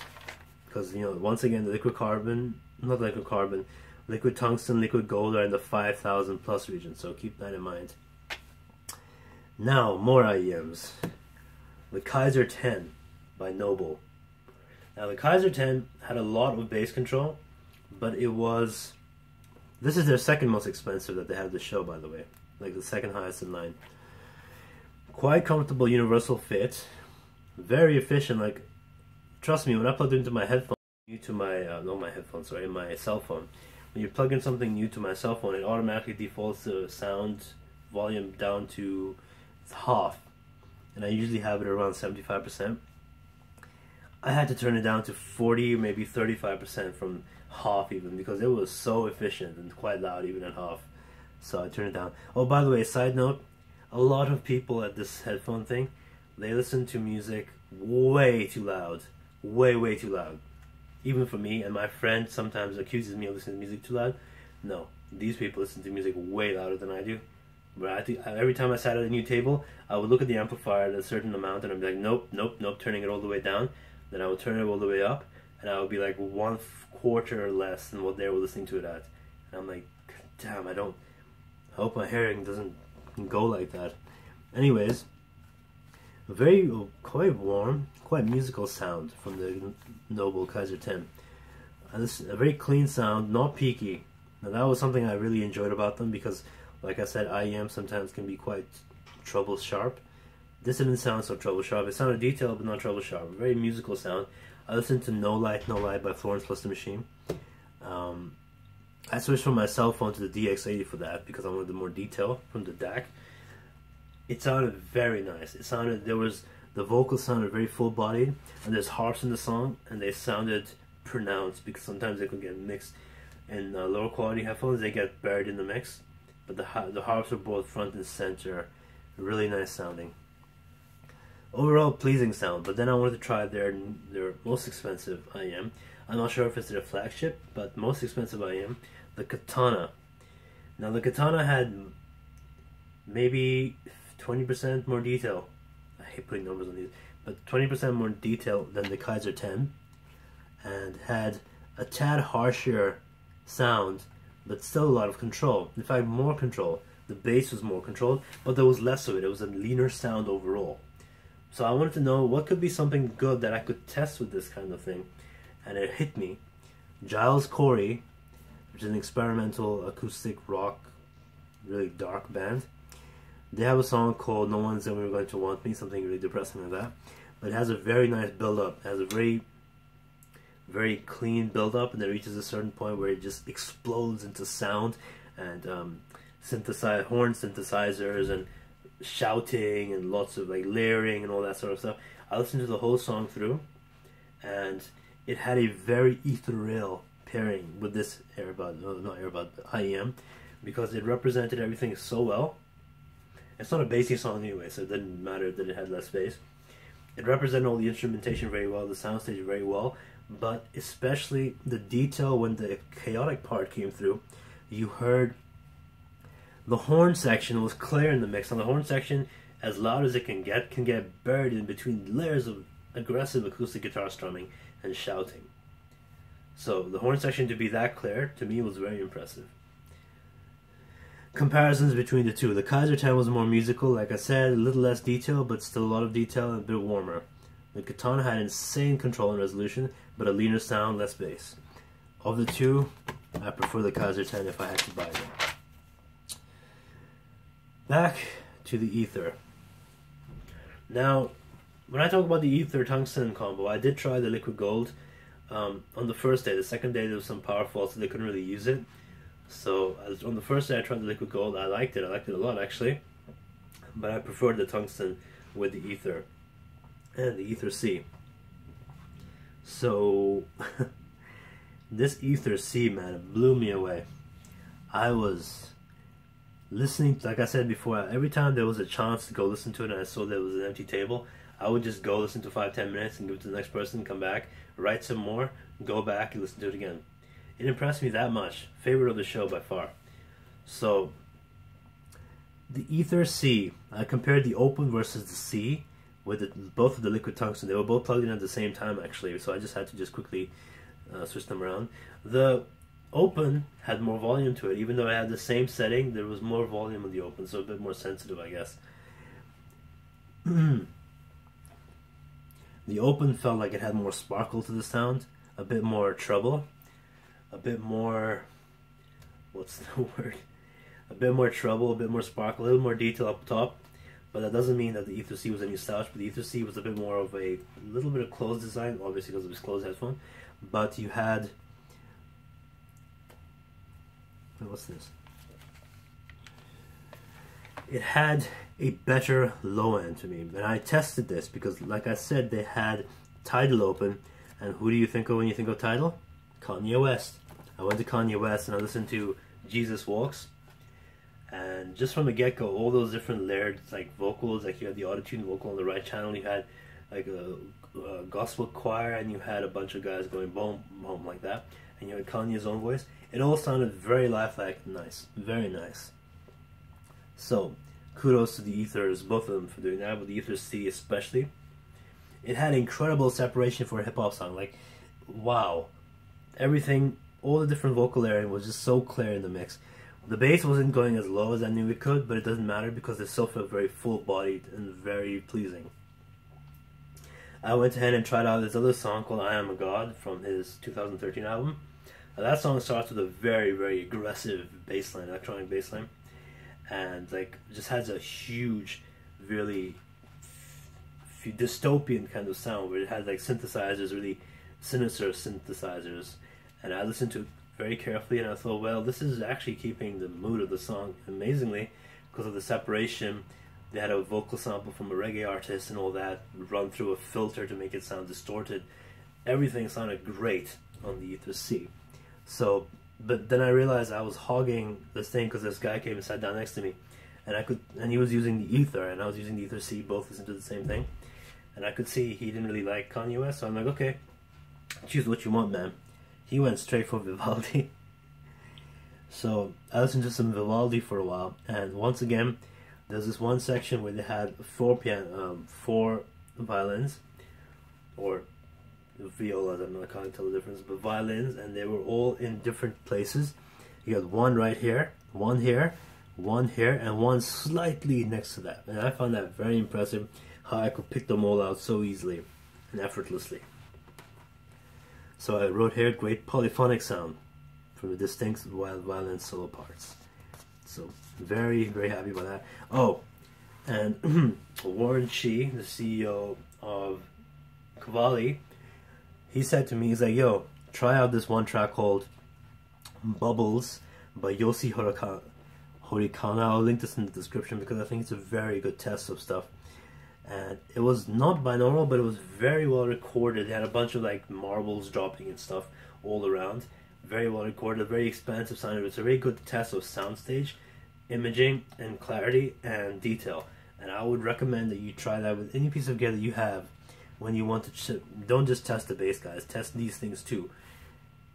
Because, you know, once again, the liquid tungsten, liquid gold are in the 5,000 plus region, so keep that in mind. Now, more IEMs. The Kaiser 10 by Noble. Now, the Kaiser 10 had a lot of bass control, but this is their second most expensive that they have to show, by the way. Like the second highest in line. Quite comfortable universal fit. Very efficient, like, trust me, when I plugged into my headphones, my cell phone. When you plug in something new to my cell phone, it automatically defaults the sound volume down to half. And I usually have it around 75%. I had to turn it down to 40, maybe 35% from half even, because it was so efficient and quite loud even at half. So I turned it down. Oh, by the way, side note, a lot of people at this headphone thing, they listen to music way too loud. Way too loud. Even for me, and my friend sometimes accuses me of listening to music too loud. No, these people listen to music way louder than I do. But every time I sat at a new table, I would look at the amplifier at a certain amount and I'd be like, nope, turning it all the way down. Then I would turn it all the way up, and I would be like 1/4 less than what they were listening to it at. And I'm like, damn, I hope my hearing doesn't go like that. Anyways, quite warm, quite musical sound from the Noble Kaiser 10. A very clean sound, not peaky. Now that was something I really enjoyed about them, because, like I said, IEM sometimes can be quite treble sharp. This didn't sound so treble sharp. It sounded detailed, but not treble sharp. Very musical sound. I listened to No Light by Florence Plus the Machine. I switched from my cell phone to the DX80 for that, because I wanted more detail from the DAC. It sounded very nice. The vocals sounded very full-bodied, and there's harps in the song, and they sounded pronounced, because sometimes they could get mixed in lower quality headphones. They get buried in the mix, but the harps are both front and center. Really nice sounding. Overall, pleasing sound. But then I wanted to try their most expensive IEM. I'm not sure if it's their flagship, but most expensive IEM, the Katana. Now the Katana had maybe 20% more detail. I hate putting numbers on these, but 20% more detail than the Kaiser 10, and had a tad harsher sound, but still a lot of control. In fact, more control. The bass was more controlled, but there was less of it. It was a leaner sound overall. So I wanted to know what could be something good that I could test with this kind of thing, and it hit me. Giles Corey, which is an experimental acoustic rock, really dark band. They have a song called No One's Ever Going to Want Me, something really depressing like that. But it has a very nice build-up. It has a very clean build-up, and then it reaches a certain point where it just explodes into sound, and horn synthesizers, and shouting, and lots of like layering and all that sort of stuff. I listened to the whole song through, and it had a very ethereal pairing with this IEM, because it represented everything so well. It's not a bassy song anyway, so it didn't matter that it had less bass. It represented all the instrumentation very well, the soundstage very well, but especially the detail when the chaotic part came through. You heard the horn section was clear in the mix. And the horn section, as loud as it can get buried in between layers of aggressive acoustic guitar strumming and shouting. So the horn section to be that clear, to me, was very impressive. Comparisons between the two. The Kaiser 10 was more musical, like I said, a little less detail, but still a lot of detail and a bit warmer. The Katana had insane control and resolution, but a leaner sound, less bass. Of the two, I prefer the Kaiser 10 if I had to buy them. Back to the Ether. Now, when I talk about the Ether tungsten combo, I did try the liquid gold on the first day. The second day there was some power faults, so they couldn't really use it. So on the first day I tried the liquid gold. I liked it a lot actually, but I preferred the tungsten with the Ether and the Ether C. So this Ether C, man, it blew me away. I was listening, like I said before, every time there was a chance to go listen to it and I saw there was an empty table, I would just go listen to 5-10 minutes and give it to the next person, come back, write some more, go back and listen to it again. It impressed me that much. Favorite of the show by far. So, the Ether C, I compared the open versus the C with both of the liquid tungsten. They were both plugged in at the same time actually, so I just had to just quickly switch them around. The open had more volume to it, even though I had the same setting. There was more volume on the open, so a bit more sensitive, I guess. The open felt like it had more sparkle to the sound, a bit more treble, a bit more, what's the word? A bit more treble, a bit more sparkle, a little more detail up top. But that doesn't mean that the Ether C was any slouch, but the Ether C was a bit more of a little bit of closed design, obviously because it was closed headphone. But you had, what's this? It had a better low end to me. And I tested this because, like I said, they had Tidal open. And who do you think of when you think of Tidal? Kanye West. I went to Kanye West and I listened to Jesus Walks. And just from the get-go, all those different layered like vocals, like you had the auto-tune vocal on the right channel, you had like a gospel choir, and you had a bunch of guys going boom, boom like that, and you had Kanye's own voice. It all sounded very lifelike, nice, very nice. So, kudos to the Ethers, both of them, for doing that, but the Ether C especially. It had incredible separation for a hip-hop song, like, wow. Everything, all the different vocal layering was just so clear in the mix. The bass wasn't going as low as I knew it could, but it doesn't matter because it still felt very full-bodied and very pleasing. I went ahead and tried out this other song called I Am a God from his 2013 album. Now, that song starts with a very, very aggressive bass line, electronic bass line, and like just has a huge, really dystopian kind of sound where it has like synthesizers, really sinister synthesizers, and I listened to it very carefully, and I thought, well, this is actually keeping the mood of the song amazingly because of the separation. They had a vocal sample from a reggae artist and all that run through a filter to make it sound distorted. Everything sounded great on the Ether C. So, but then I realized I was hogging this thing because this guy came and sat down next to me, and he was using the Ether and I was using the Ether C, both listened to the same thing, and I could see he didn't really like Kanye West, so I'm like, okay, choose what you want, man. He went straight for Vivaldi. So I listened to some Vivaldi for a while, and once again, there's this one section where they had four violins, or violas, I'm not can't tell the difference, but violins, and they were all in different places. You got one right here, one here, one here, and one slightly next to that. And I found that very impressive, how I could pick them all out so easily and effortlessly. So I wrote here, great polyphonic sound from the distinct violin solo parts. So very, very happy about that. Oh, and Warren Chi, the CEO of Cavalli, he said to me, he's like, yo, try out this one track called Bubbles by Yoshi Horikana. I'll link this in the description because I think it's a very good test of stuff. And it was not binaural, but it was very well recorded. It had a bunch of like marbles dropping and stuff all around. Very well recorded, very expansive sound. It's a very good test of soundstage, imaging, and clarity and detail. And I would recommend that you try that with any piece of gear that you have when you want to. Don't just test the bass, guys. Test these things too.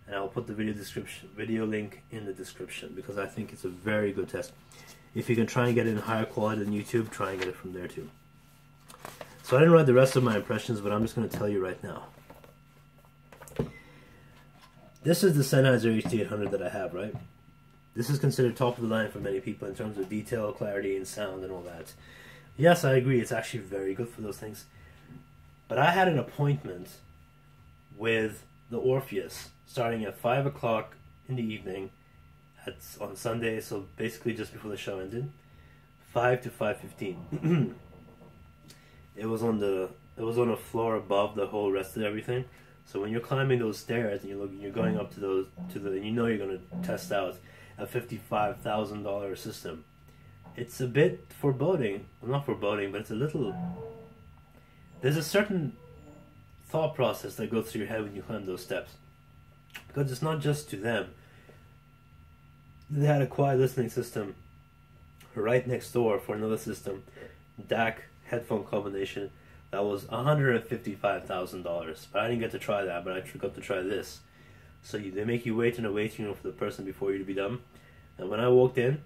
And I'll put the video link in the description because I think it's a very good test. If you can try and get it in higher quality than YouTube, try and get it from there too. So I didn't write the rest of my impressions, but I'm just going to tell you right now. This is the Sennheiser HD800 that I have, right? This is considered top of the line for many people in terms of detail, clarity, and sound and all that. Yes, I agree, it's actually very good for those things. But I had an appointment with the Orpheus starting at 5 o'clock in the evening on Sunday, so basically just before the show ended, 5 to 5:15. It was on a floor above the whole rest of everything. So when you're climbing those stairs and you're going up to those and you know you're going to test out a $55,000 system, it's a bit foreboding. Well, not foreboding, but it's a little. There's a certain thought process that goes through your head when you climb those steps, because it's not just to them. They had a quiet listening system right next door for another system, DAC headphone combination, that was $155,000. But I didn't get to try that, but I got to try this. So they make you wait in a waiting room for the person before you to be done. And when I walked in,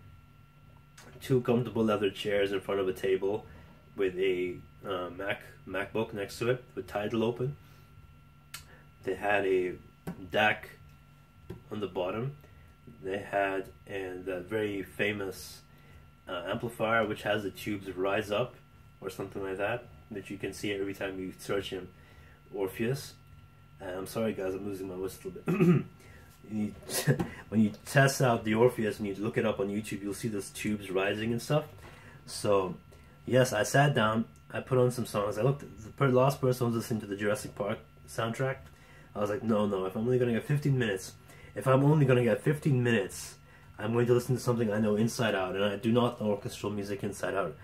2 comfortable leather chairs in front of a table, with a MacBook next to it with Tidal open. They had a DAC on the bottom. They had that very famous amplifier which has the tubes rise up or something like that you can see every time you search him, Orpheus. I'm sorry guys, I'm losing my voice a little bit. When you test out the Orpheus and you look it up on YouTube, you'll see those tubes rising and stuff. So yes, I sat down, I put on some songs. I looked at the last person was listening to the Jurassic Park soundtrack. I was like, no, if I'm only going to get 15 minutes, I'm going to listen to something I know inside out, and I do not know orchestral music inside out.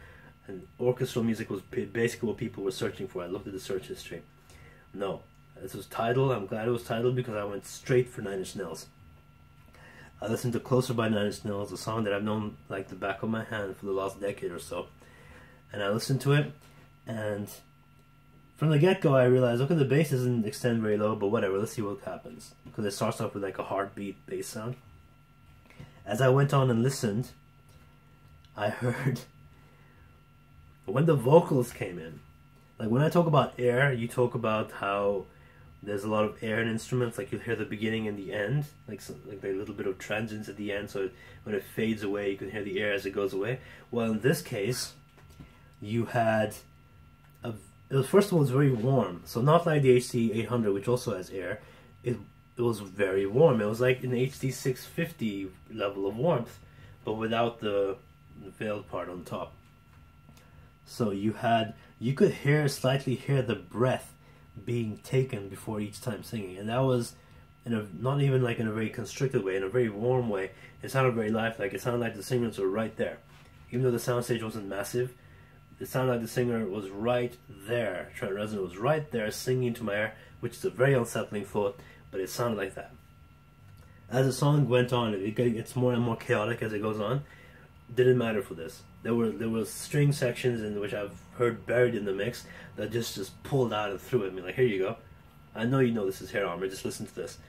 And orchestral music was basically what people were searching for. I looked at the search history. No, this was Tidal. I'm glad it was Tidal because I went straight for Nine Inch Nails. I listened to Closer by Nine Inch Nails, a song that I've known like the back of my hand for the last decade or so. And I listened to it, and from the get-go I realized, okay, the bass doesn't extend very low, but whatever, let's see what happens. Because it starts off with like a heartbeat bass sound. As I went on and listened, I heard when the vocals came in. Like when I talk about air, you talk about how there's a lot of air in instruments, like you'll hear the beginning and the end, like a little bit of transients at the end, so when it fades away you can hear the air as it goes away. Well, in this case, you had first of all, it was very warm, so not like the HD 800 which also has air. It was very warm. It was like an HD 650 level of warmth, but without the veiled part on top. So you could slightly hear the breath being taken before each time singing, and that was not even like in a very constricted way, in a very warm way. It sounded very lifelike. It sounded like the singers were right there, even though the soundstage wasn't massive. It sounded like the singer was right there. Trent Reznor was right there singing into my ear, which is a very unsettling thought, but it sounded like that. As the song went on, it gets more and more chaotic as it goes on. It didn't matter for this. There were string sections in which I've heard buried in the mix that just pulled out and threw at me like, here you go. I know you know this is Hair Armor, just listen to this.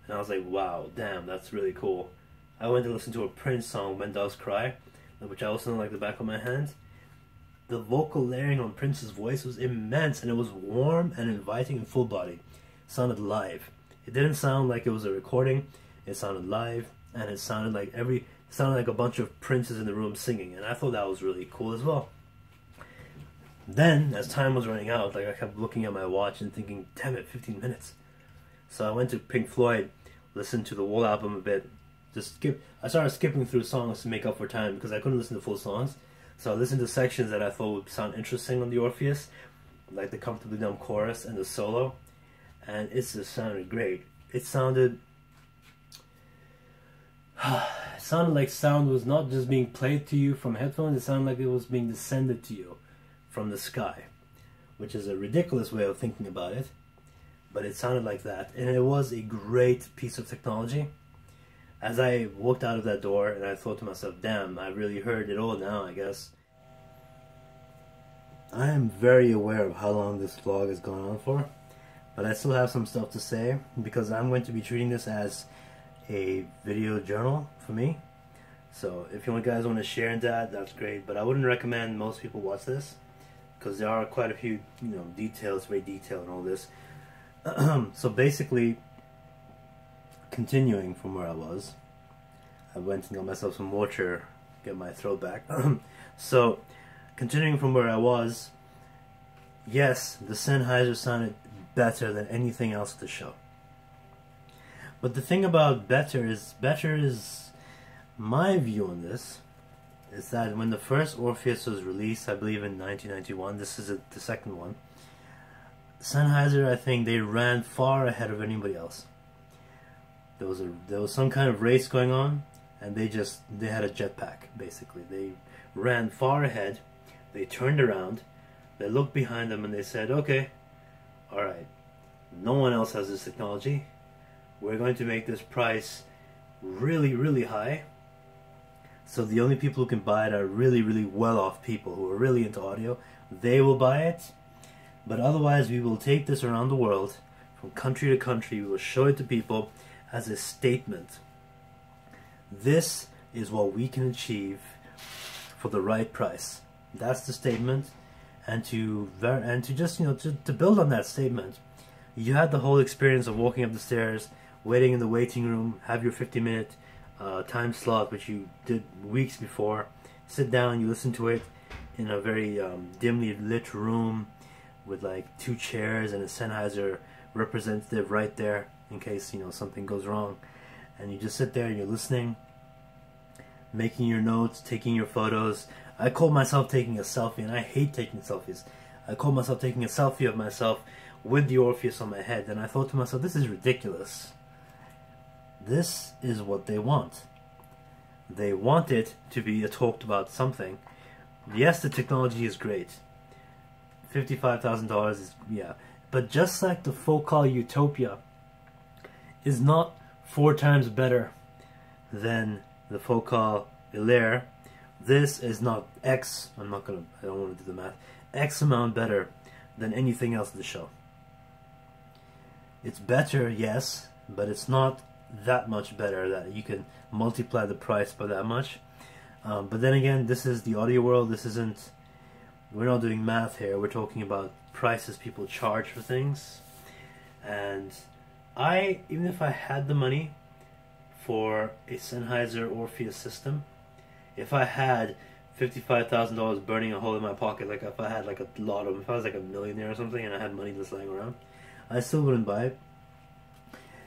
And I was like, wow, damn, that's really cool. I went to listen to a Prince song, When Doves Cry, which I also know like the back of my hand. The vocal layering on Prince's voice was immense, and it was warm and inviting and full body. It sounded live. It didn't sound like it was a recording. It sounded live, and it sounded like a bunch of princes in the room singing, and I thought that was really cool as well. Then, as time was running out, like I kept looking at my watch and thinking, damn it, 15 minutes. So I went to Pink Floyd, listened to the whole album a bit. I started skipping through songs to make up for time because I couldn't listen to full songs. So I listened to sections that I thought would sound interesting on the Orpheus, like the Comfortably Numb chorus and the solo, and it just sounded great. It sounded like sound was not just being played to you from headphones, it sounded like it was being descended to you from the sky, which is a ridiculous way of thinking about it, but it sounded like that, and it was a great piece of technology. As I walked out of that door, and I thought to myself, damn, I really heard it all now, I guess. I am very aware of how long this vlog has gone on for, but I still have some stuff to say, because I'm going to be treating this as a video journal for me. So if you guys want to share in that, that's great, but I wouldn't recommend most people watch this, because there are quite a few, details, very detailed and all this. So basically, continuing from where I was, I went and got myself some water, get my throat back. So, continuing from where I was, yes, the Sennheiser sounded better than anything else at the show. But the thing about better is my view on this, is that when the first Orpheus was released, I believe in 1991, this is the second one, Sennheiser, I think they ran far ahead of anybody else. There was some kind of race going on, and they had a jetpack, basically. They ran far ahead, they turned around, they looked behind them, and they said, okay, alright, no one else has this technology, we're going to make this price really, really high, so the only people who can buy it are really, really well-off people who are really into audio. They will buy it, but otherwise we will take this around the world, from country to country, we will show it to people as a statement. This is what we can achieve for the right price. That's the statement, And to just, you know, to build on that statement, you had the whole experience of walking up the stairs, waiting in the waiting room, have your 50-minute time slot, which you did weeks before, sit down, you listen to it in a very dimly lit room with like 2 chairs and a Sennheiser representative right there in case, you know, something goes wrong. And you just sit there and you're listening, making your notes, taking your photos. I call myself taking a selfie, and I hate taking selfies. I call myself taking a selfie of myself with the Orpheus on my head, and I thought to myself, this is ridiculous. This is what they want. They want it to be talked about something. Yes, the technology is great. $55,000 is, yeah. But just like the Focal Utopia is not 4 times better than the Focal Hilaire, this is not X, I don't want to do the math, X amount better than anything else in the show. It's better, yes, but it's not that much better that you can multiply the price by that much. But then again, this is the audio world. This isn't, we're not doing math here. We're talking about prices people charge for things. And even if I had the money for a Sennheiser Orpheus system, if I had $55,000 burning a hole in my pocket, like if I had like a lot of them, if I was like a millionaire or something and I had money just lying around, I still wouldn't buy it.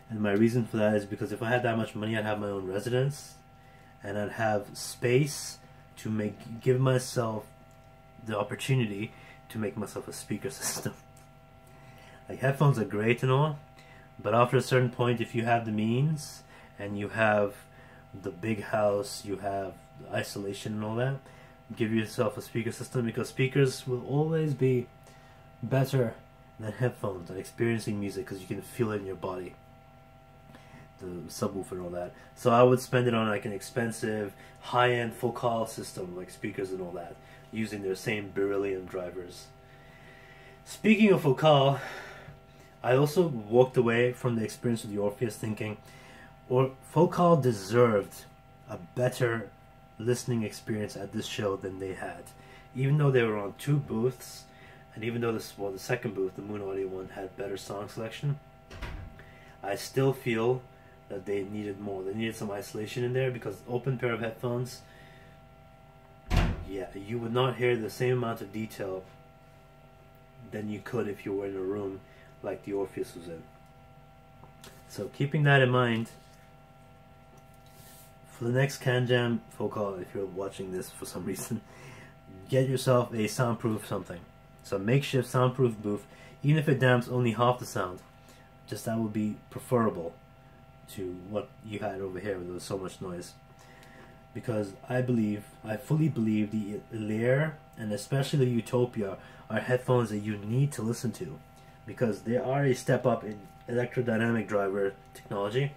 And my reason for that is because if I had that much money, I'd have my own residence, and I'd have space to give myself the opportunity to make myself a speaker system. Like, headphones are great and all, but after a certain point, if you have the means and you have the big house, you have isolation and all that, give yourself a speaker system, because speakers will always be better than headphones and experiencing music, because you can feel it in your body, the subwoofer and all that. So I would spend it on like an expensive high-end Focal system, like speakers and all that, using their same beryllium drivers. Speaking of Focal, I also walked away from the experience with the Orpheus thinking, or Focal deserved a better listening experience at this show than they had. Even though they were on 2 booths, and even though the second booth, the Moon Audio one, had better song selection, I still feel that they needed more. They needed some isolation in there, because open pair of headphones, yeah, you would not hear the same amount of detail than you could if you were in a room like the Orpheus was in. So keeping that in mind, for the next CanJam Focal, if you're watching this for some reason, get yourself a soundproof something. So makeshift soundproof booth, even if it damps only half the sound. Just that would be preferable to what you had over here where there was so much noise. Because I fully believe the Hilaire and especially the Utopia are headphones that you need to listen to, because they are a step up in electrodynamic driver technology.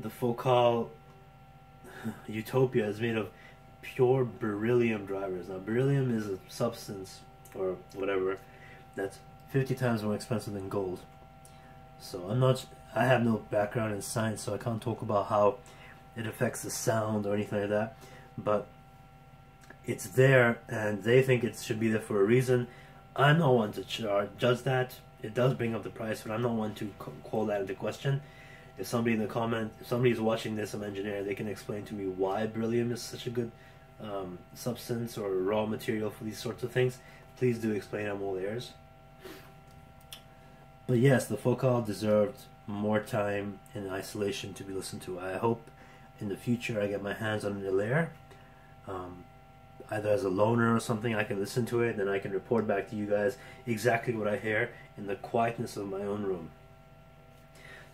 The Focal Utopia is made of pure beryllium drivers. Now, beryllium is a substance, or whatever, that's 50 times more expensive than gold. So I have no background in science, so I can't talk about how it affects the sound or anything like that. But it's there, and they think it should be there for a reason. I'm not one to judge that. It does bring up the price, but I'm not one to call that into question. If somebody in the comment, if somebody's watching this, some engineer, they can explain to me why beryllium is such a good substance or raw material for these sorts of things, please do explain. I'm all ears. But yes, the Focal deserved more time in isolation to be listened to. I hope in the future I get my hands on an Hilaire, either as a loaner or something. I can listen to it, then I can report back to you guys exactly what I hear in the quietness of my own room.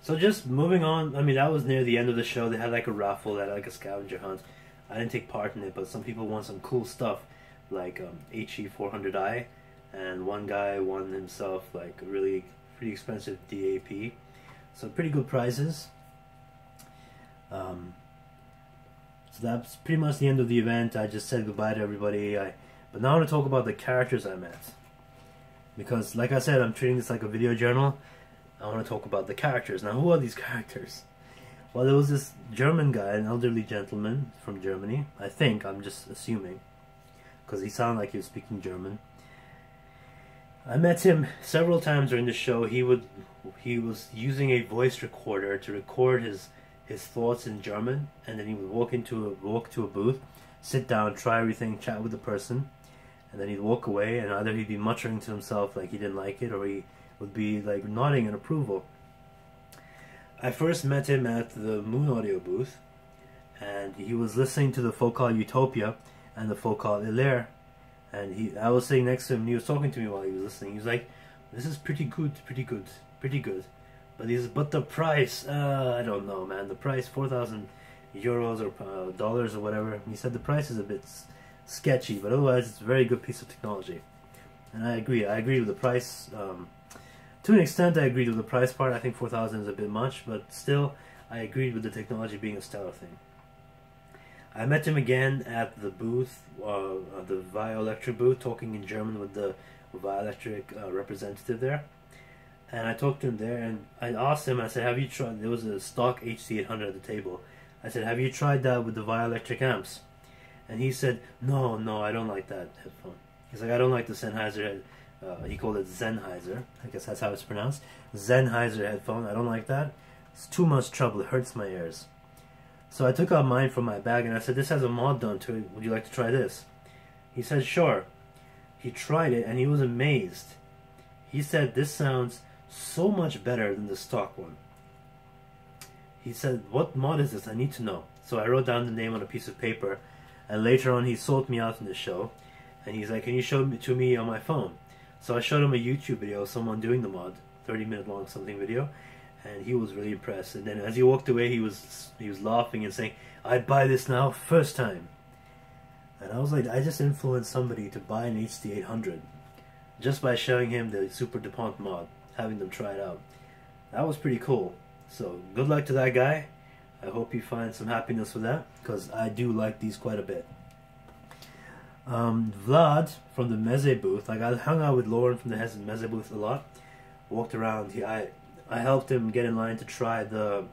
So just moving on, I mean, that was near the end of the show. They had like a raffle, they had like a scavenger hunt. I didn't take part in it, but some people want some cool stuff, like HE400i, and one guy won himself like a really pretty expensive DAP. So pretty good prizes. So that's pretty much the end of the event. I just said goodbye to everybody. But now I want to talk about the characters I met. Because like I said, I'm treating this like a video journal. I want to talk about the characters. Now, who are these characters? Well, there was this German guy, an elderly gentleman from Germany, I think, I'm just assuming, because he sounded like he was speaking German. I met him several times during the show. He was using a voice recorder to record his thoughts in German, and then he would walk to a booth, sit down, try everything, chat with the person, and then he'd walk away, and either he'd be muttering to himself like he didn't like it, or he would be like nodding in approval. I first met him at the Moon Audio booth, and he was listening to the folk called Utopia and the folk called Hilaire. And I was sitting next to him, and he was talking to me while he was listening. He was like, "This is pretty good. But the price, I don't know, man. The price, 4,000 euros or dollars or whatever." And he said the price is a bit sketchy, but otherwise it's a very good piece of technology. And I agree. I agree with the price. To an extent, I agreed with the price part. I think 4,000 is a bit much, but still, I agreed with the technology being a stellar thing. I met him again at the booth, the Bioelectric booth, talking in German with the Bioelectric representative there. And I talked to him there, and I asked him, I said, have you tried, there was a stock HD800 at the table. I said, have you tried that with the Bioelectric amps? And he said, no, I don't like that headphone. He's like, I don't like the Sennheiser, he called it Sennheiser, I guess that's how it's pronounced. Sennheiser headphone, I don't like that. It's too much trouble, it hurts my ears. So I took out mine from my bag and I said, this has a mod done to it, would you like to try this? He said, sure. He tried it and he was amazed. He said, this sounds so much better than the stock one. He said, what mod is this? I need to know. So I wrote down the name on a piece of paper, and later on he sought me out in the show, and he's like, can you show it to me on my phone? So I showed him a YouTube video of someone doing the mod, 30-minute long something video, and he was really impressed. And then as he walked away, he was laughing and saying, I'd buy this now, first time. And I was like, I just influenced somebody to buy an HD800 just by showing him the Super DuPont mod, having them try it out. That was pretty cool. So good luck to that guy. I hope you find some happiness with that, because I do like these quite a bit. Vlad from the Meze booth, like I hung out with Lauren from the Meze booth a lot, walked around. I helped him get in line to try the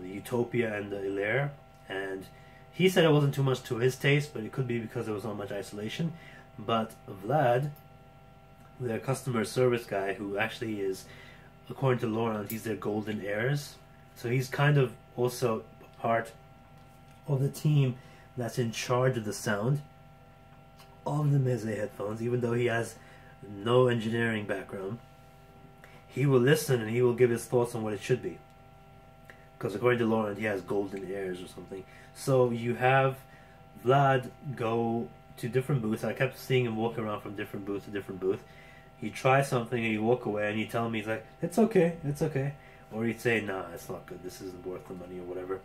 Utopia and the Hilaire, and he said it wasn't too much to his taste, but it could be because there was not much isolation. But Vlad, their customer service guy, who actually is, according to Lauren, he's their golden heirs. So he's kind of also part of the team that's in charge of the sound of the Meze headphones, even though he has no engineering background. He will listen and he will give his thoughts on what it should be. Because according to Lauren, he has golden heirs or something. So you have Vlad go to different booths. I kept seeing him walk around from different booth to different booth. He'd try something and he'd walk away and he'd tell me, he's like, it's okay. Or he'd say, nah, it's not good, this isn't worth the money or whatever.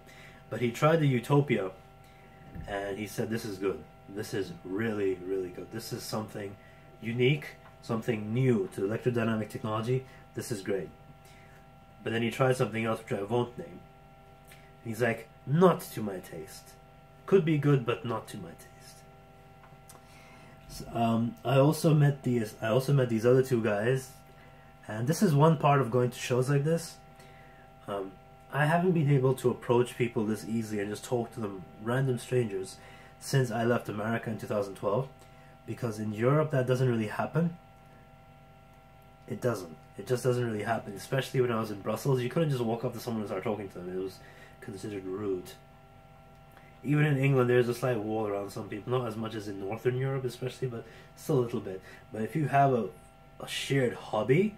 But he tried the Utopia and he said, this is good. This is really, really good. This is something unique, something new to electrodynamic technology. This is great. But then he tried something else which I won't name. And he's like, not to my taste. Could be good, but not to my taste. So, I also met these other two guys, and this is one part of going to shows like this. I haven't been able to approach people this easily and just talk to them, random strangers, since I left America in 2012, because in Europe that doesn't really happen. It just doesn't really happen, especially when I was in Brussels. You couldn't just walk up to someone and start talking to them. It was considered rude. Even in England, there's a slight wall around some people, not as much as in Northern Europe especially, but still a little bit. But if you have a shared hobby,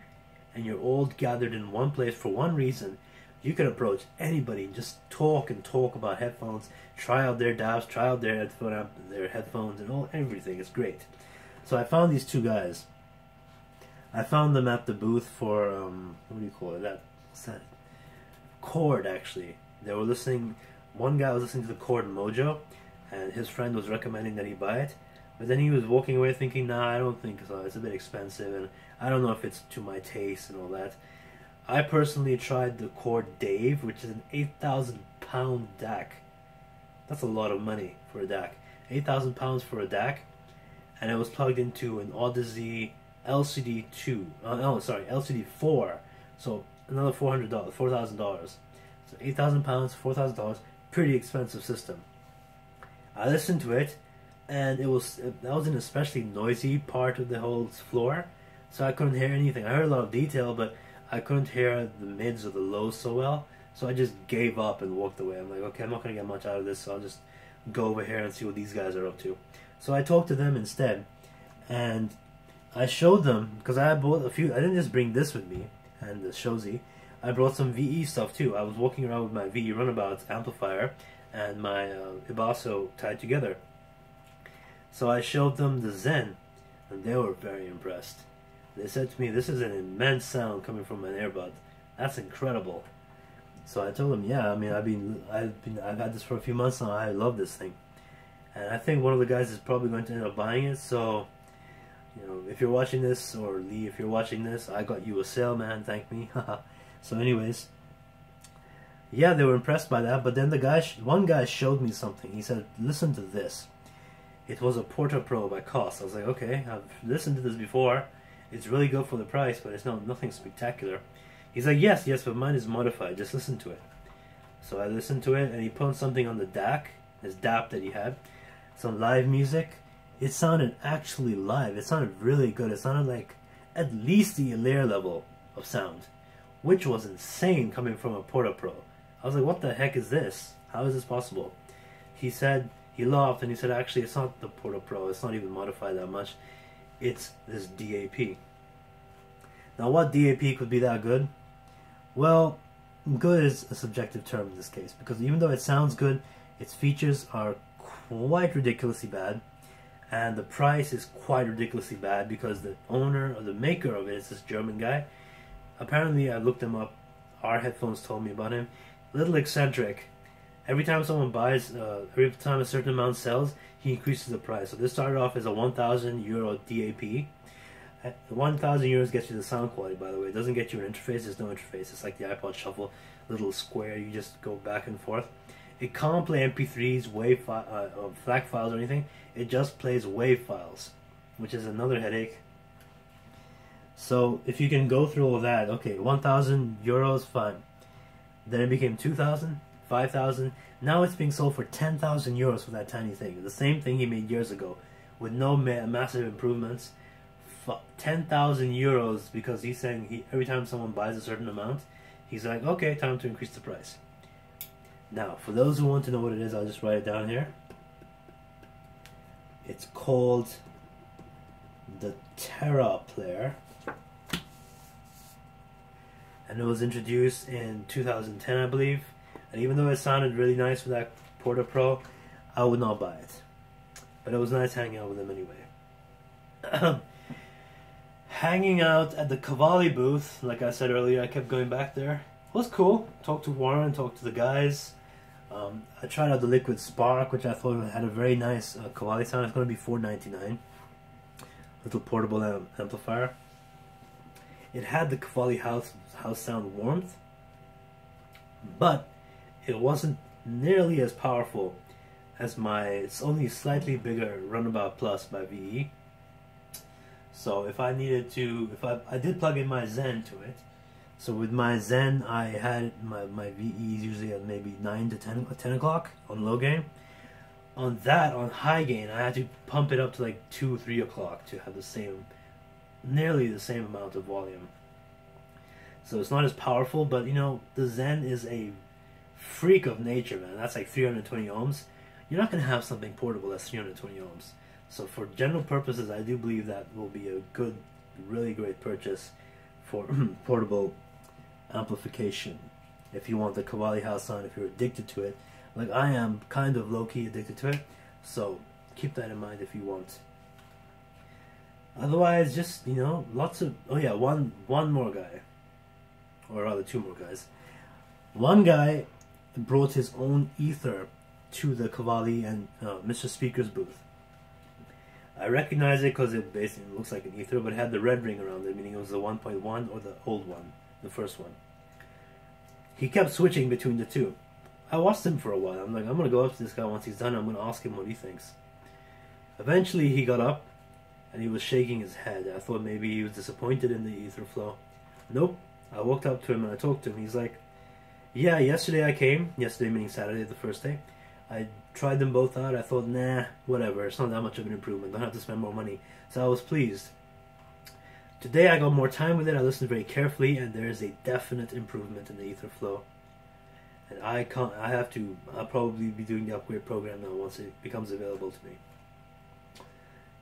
and you're all gathered in one place for one reason, you can approach anybody and just talk about headphones, try out their DAWs, try out their headphones and everything. It's great. So I found these two guys. I found them at the booth for, what do you call it? What's that? Chord, actually. They were listening, one guy was listening to the Chord Mojo, and his friend was recommending that he buy it. But then he was walking away thinking, nah, I don't think so. It's a bit expensive, and I don't know if it's to my taste and all that. I personally tried the Chord Dave, which is an 8,000 pound DAC. That's a lot of money for a DAC. 8,000 pounds for a DAC, and it was plugged into an Odyssey LCD2. LCD4. So another $4,000. So 8,000 pounds, $4,000. Pretty expensive system. I listened to it. and that was an especially noisy part of the whole floor, so I couldn't hear anything. I heard a lot of detail, but I couldn't hear the mids or the lows so well, so I just gave up and walked away. I'm like, okay, I'm not going to get much out of this, so I'll just go over here and see what these guys are up to. So I talked to them instead, and I showed them, because I bought a few. I didn't just bring this with me and the Shozy. I brought some VE stuff too. I was walking around with my VE Runabout amplifier and my Ibasso tied together. So I showed them the Zen, and they were very impressed. They said to me, "This is an immense sound coming from an earbud. That's incredible." So I told them, "Yeah, I mean, I've had this for a few months now. I love this thing, and I think one of the guys is probably going to end up buying it. So, you know, if you're watching this, or Lee, if you're watching this, I got you a sale, man. Thank me." So, anyways, yeah, they were impressed by that. But then one guy showed me something. He said, "Listen to this." It was a Porta Pro by Koss. I was like, okay, I've listened to this before. It's really good for the price, but it's nothing spectacular. He's like, yes, but mine is modified. Just listen to it. So I listened to it, and he put something on the DAC, his DAP that he had, some live music. It sounded actually live. It sounded really good. It sounded like at least the layer level of sound, which was insane coming from a Porta Pro. I was like, what the heck is this? How is this possible? He said, he laughed, and he said, actually, it's not the Porta Pro. It's not even modified that much. It's this DAP. Now, what DAP could be that good? Well, good is a subjective term in this case, because even though it sounds good, its features are quite ridiculously bad, and the price is quite ridiculously bad because the owner or the maker of it is this German guy. Apparently, I looked him up. Our headphones told me about him. Little eccentric. Every time someone buys, every time a certain amount sells, he increases the price. So this started off as a 1,000 euro DAP. 1,000 euros gets you the sound quality, by the way. It doesn't get you an interface. There's no interface. It's like the iPod Shuffle, little square. You just go back and forth. It can't play MP3s, FLAC files, or anything. It just plays WAV files, which is another headache. So if you can go through all that, okay, 1,000 euros, fine. Then it became 2,000, 5,000. Now it's being sold for 10,000 euros for that tiny thing. The same thing he made years ago, with no massive improvements. 10,000 euros, because he's saying every time someone buys a certain amount, he's like, okay, time to increase the price. Now, for those who want to know what it is, I'll just write it down here. It's called the Terra Player, and it was introduced in 2010, I believe. And even though it sounded really nice with that Porta Pro, I would not buy it. But it was nice hanging out with them anyway. Hanging out at the Cavalli booth, like I said earlier, I kept going back there. It was cool. Talked to Warren, talked to the guys. I tried out the Liquid Spark, which I thought had a very nice Cavalli sound. It's going to be $4.99. Little portable amplifier. It had the Cavalli house sound warmth, but it wasn't nearly as powerful as my only slightly bigger Runabout Plus by VE. So if I needed to, I did plug in my Zen to it. So with my Zen, I had my VEs usually at maybe 9 to 10 o'clock on low gain. On high gain, I had to pump it up to like 2, 3 o'clock to have nearly the same amount of volume. So it's not as powerful, but you know, the Zen is a freak of nature, man. That's like 320 ohms. You're not going to have something portable that's 320 ohms. So for general purposes, I do believe that will be a good, really great purchase for portable amplification. If you want the Cavalli house sound, if you're addicted to it, like I am kind of low-key addicted to it, so keep that in mind if you want. Otherwise, just, you know, lots of, oh yeah, one more guy, or rather 2 more guys. One guy brought his own ether to the Cavalli and Mr. Speaker's booth. I recognize it because it basically looks like an ether, but it had the red ring around it, meaning it was the 1.1 or the old one, the first one. He kept switching between the two. I watched him for a while. I'm like, I'm going to go up to this guy once he's done. I'm going to ask him what he thinks. Eventually he got up and he was shaking his head. I thought maybe he was disappointed in the ether flow. Nope. I walked up to him and I talked to him. He's like, yeah, yesterday I came. Yesterday meaning Saturday, the first day. I tried them both out. I thought, nah, whatever. It's not that much of an improvement. Don't have to spend more money. So I was pleased. Today I got more time with it. I listened very carefully, and there is a definite improvement in the ether flow. And I'll probably be doing the upgrade program now once it becomes available to me.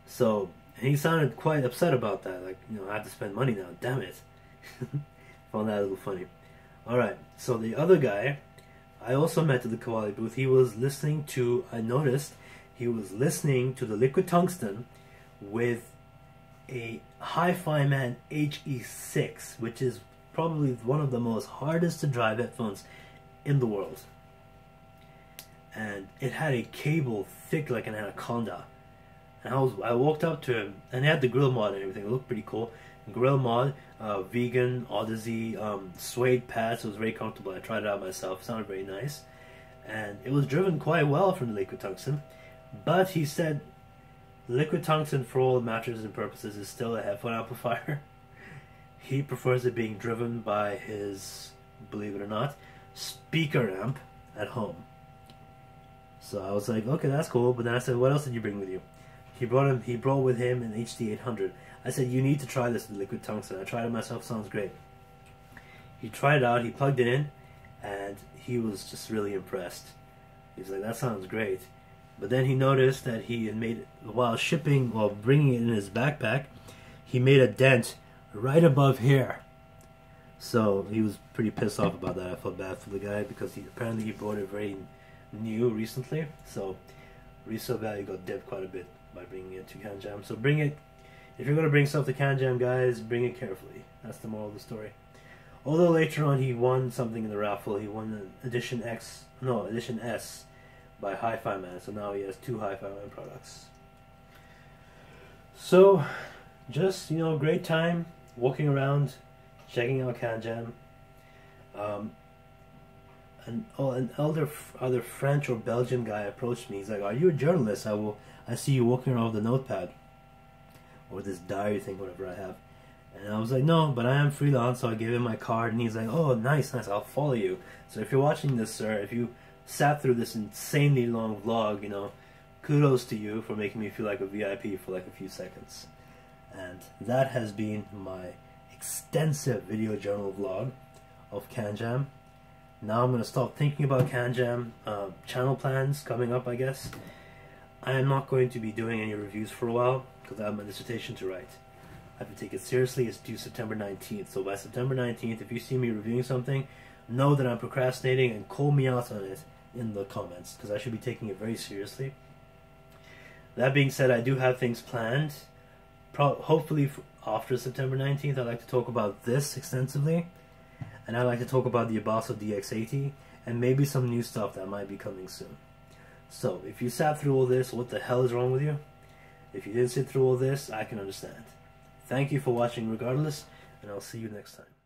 So, and he sounded quite upset about that. Like, you know, I have to spend money now. Damn it. Found that a little funny. Alright, so the other guy, I also met at the Cavalli booth. He was listening to, I noticed, he was listening to the Liquid Tungsten with a Hifiman HE6, which is probably one of the most hardest to drive headphones in the world. And it had a cable thick like an anaconda. And I walked up to him, and it had the grill mod and everything. It looked pretty cool. Grill mod, vegan, Odyssey, suede pads. It was very comfortable. I tried it out myself. It sounded very nice. And it was driven quite well from the Liquid Tungsten. But he said Liquid Tungsten, for all matches and purposes, is still a headphone amplifier. He prefers it being driven by his, believe it or not, speaker amp at home. So I was like, okay, that's cool. But then I said, what else did you bring with you? He brought with him an HD 800. I said, you need to try this with Liquid Tungsten. I tried it myself, sounds great. He tried it out, he plugged it in, and he was just really impressed. He's like, that sounds great. But then he noticed that he had made, while shipping, while bringing it in his backpack, he made a dent right above here. So he was pretty pissed off about that. I felt bad for the guy because apparently he bought it very new recently. So resale value got dipped quite a bit by bringing it to CanJam. So bring it, if you're going to bring stuff to CanJam, guys, bring it carefully. That's the moral of the story. Although later on he won something in the raffle. He won an Edition S by Hifiman. So now he has 2 Hifiman products. So just, you know, great time walking around, checking out CanJam. An other French or Belgian guy approached me. He's like, "Are you a journalist? I see you walking around with a notepad or this diary thing, whatever I have." And I was like, "No, but I am freelance." So I gave him my card, and he's like, "Oh, nice, I'll follow you." So if you're watching this, sir, if you sat through this insanely long vlog, you know, kudos to you for making me feel like a VIP for like a few seconds. And that has been my extensive video journal vlog of CanJam. Now I'm going to stop thinking about CanJam. Channel plans coming up, I guess. I am not going to be doing any reviews for a while because I have my dissertation to write. I have to take it seriously. It's due September 19th. So by September 19th, if you see me reviewing something, know that I'm procrastinating and call me out on it in the comments because I should be taking it very seriously. That being said, I do have things planned. Hopefully after September 19th, I'd like to talk about this extensively. And I'd like to talk about the Abasso DX80 and maybe some new stuff that might be coming soon. So, if you sat through all this, what the hell is wrong with you? If you didn't sit through all this, I can understand. Thank you for watching regardless, and I'll see you next time.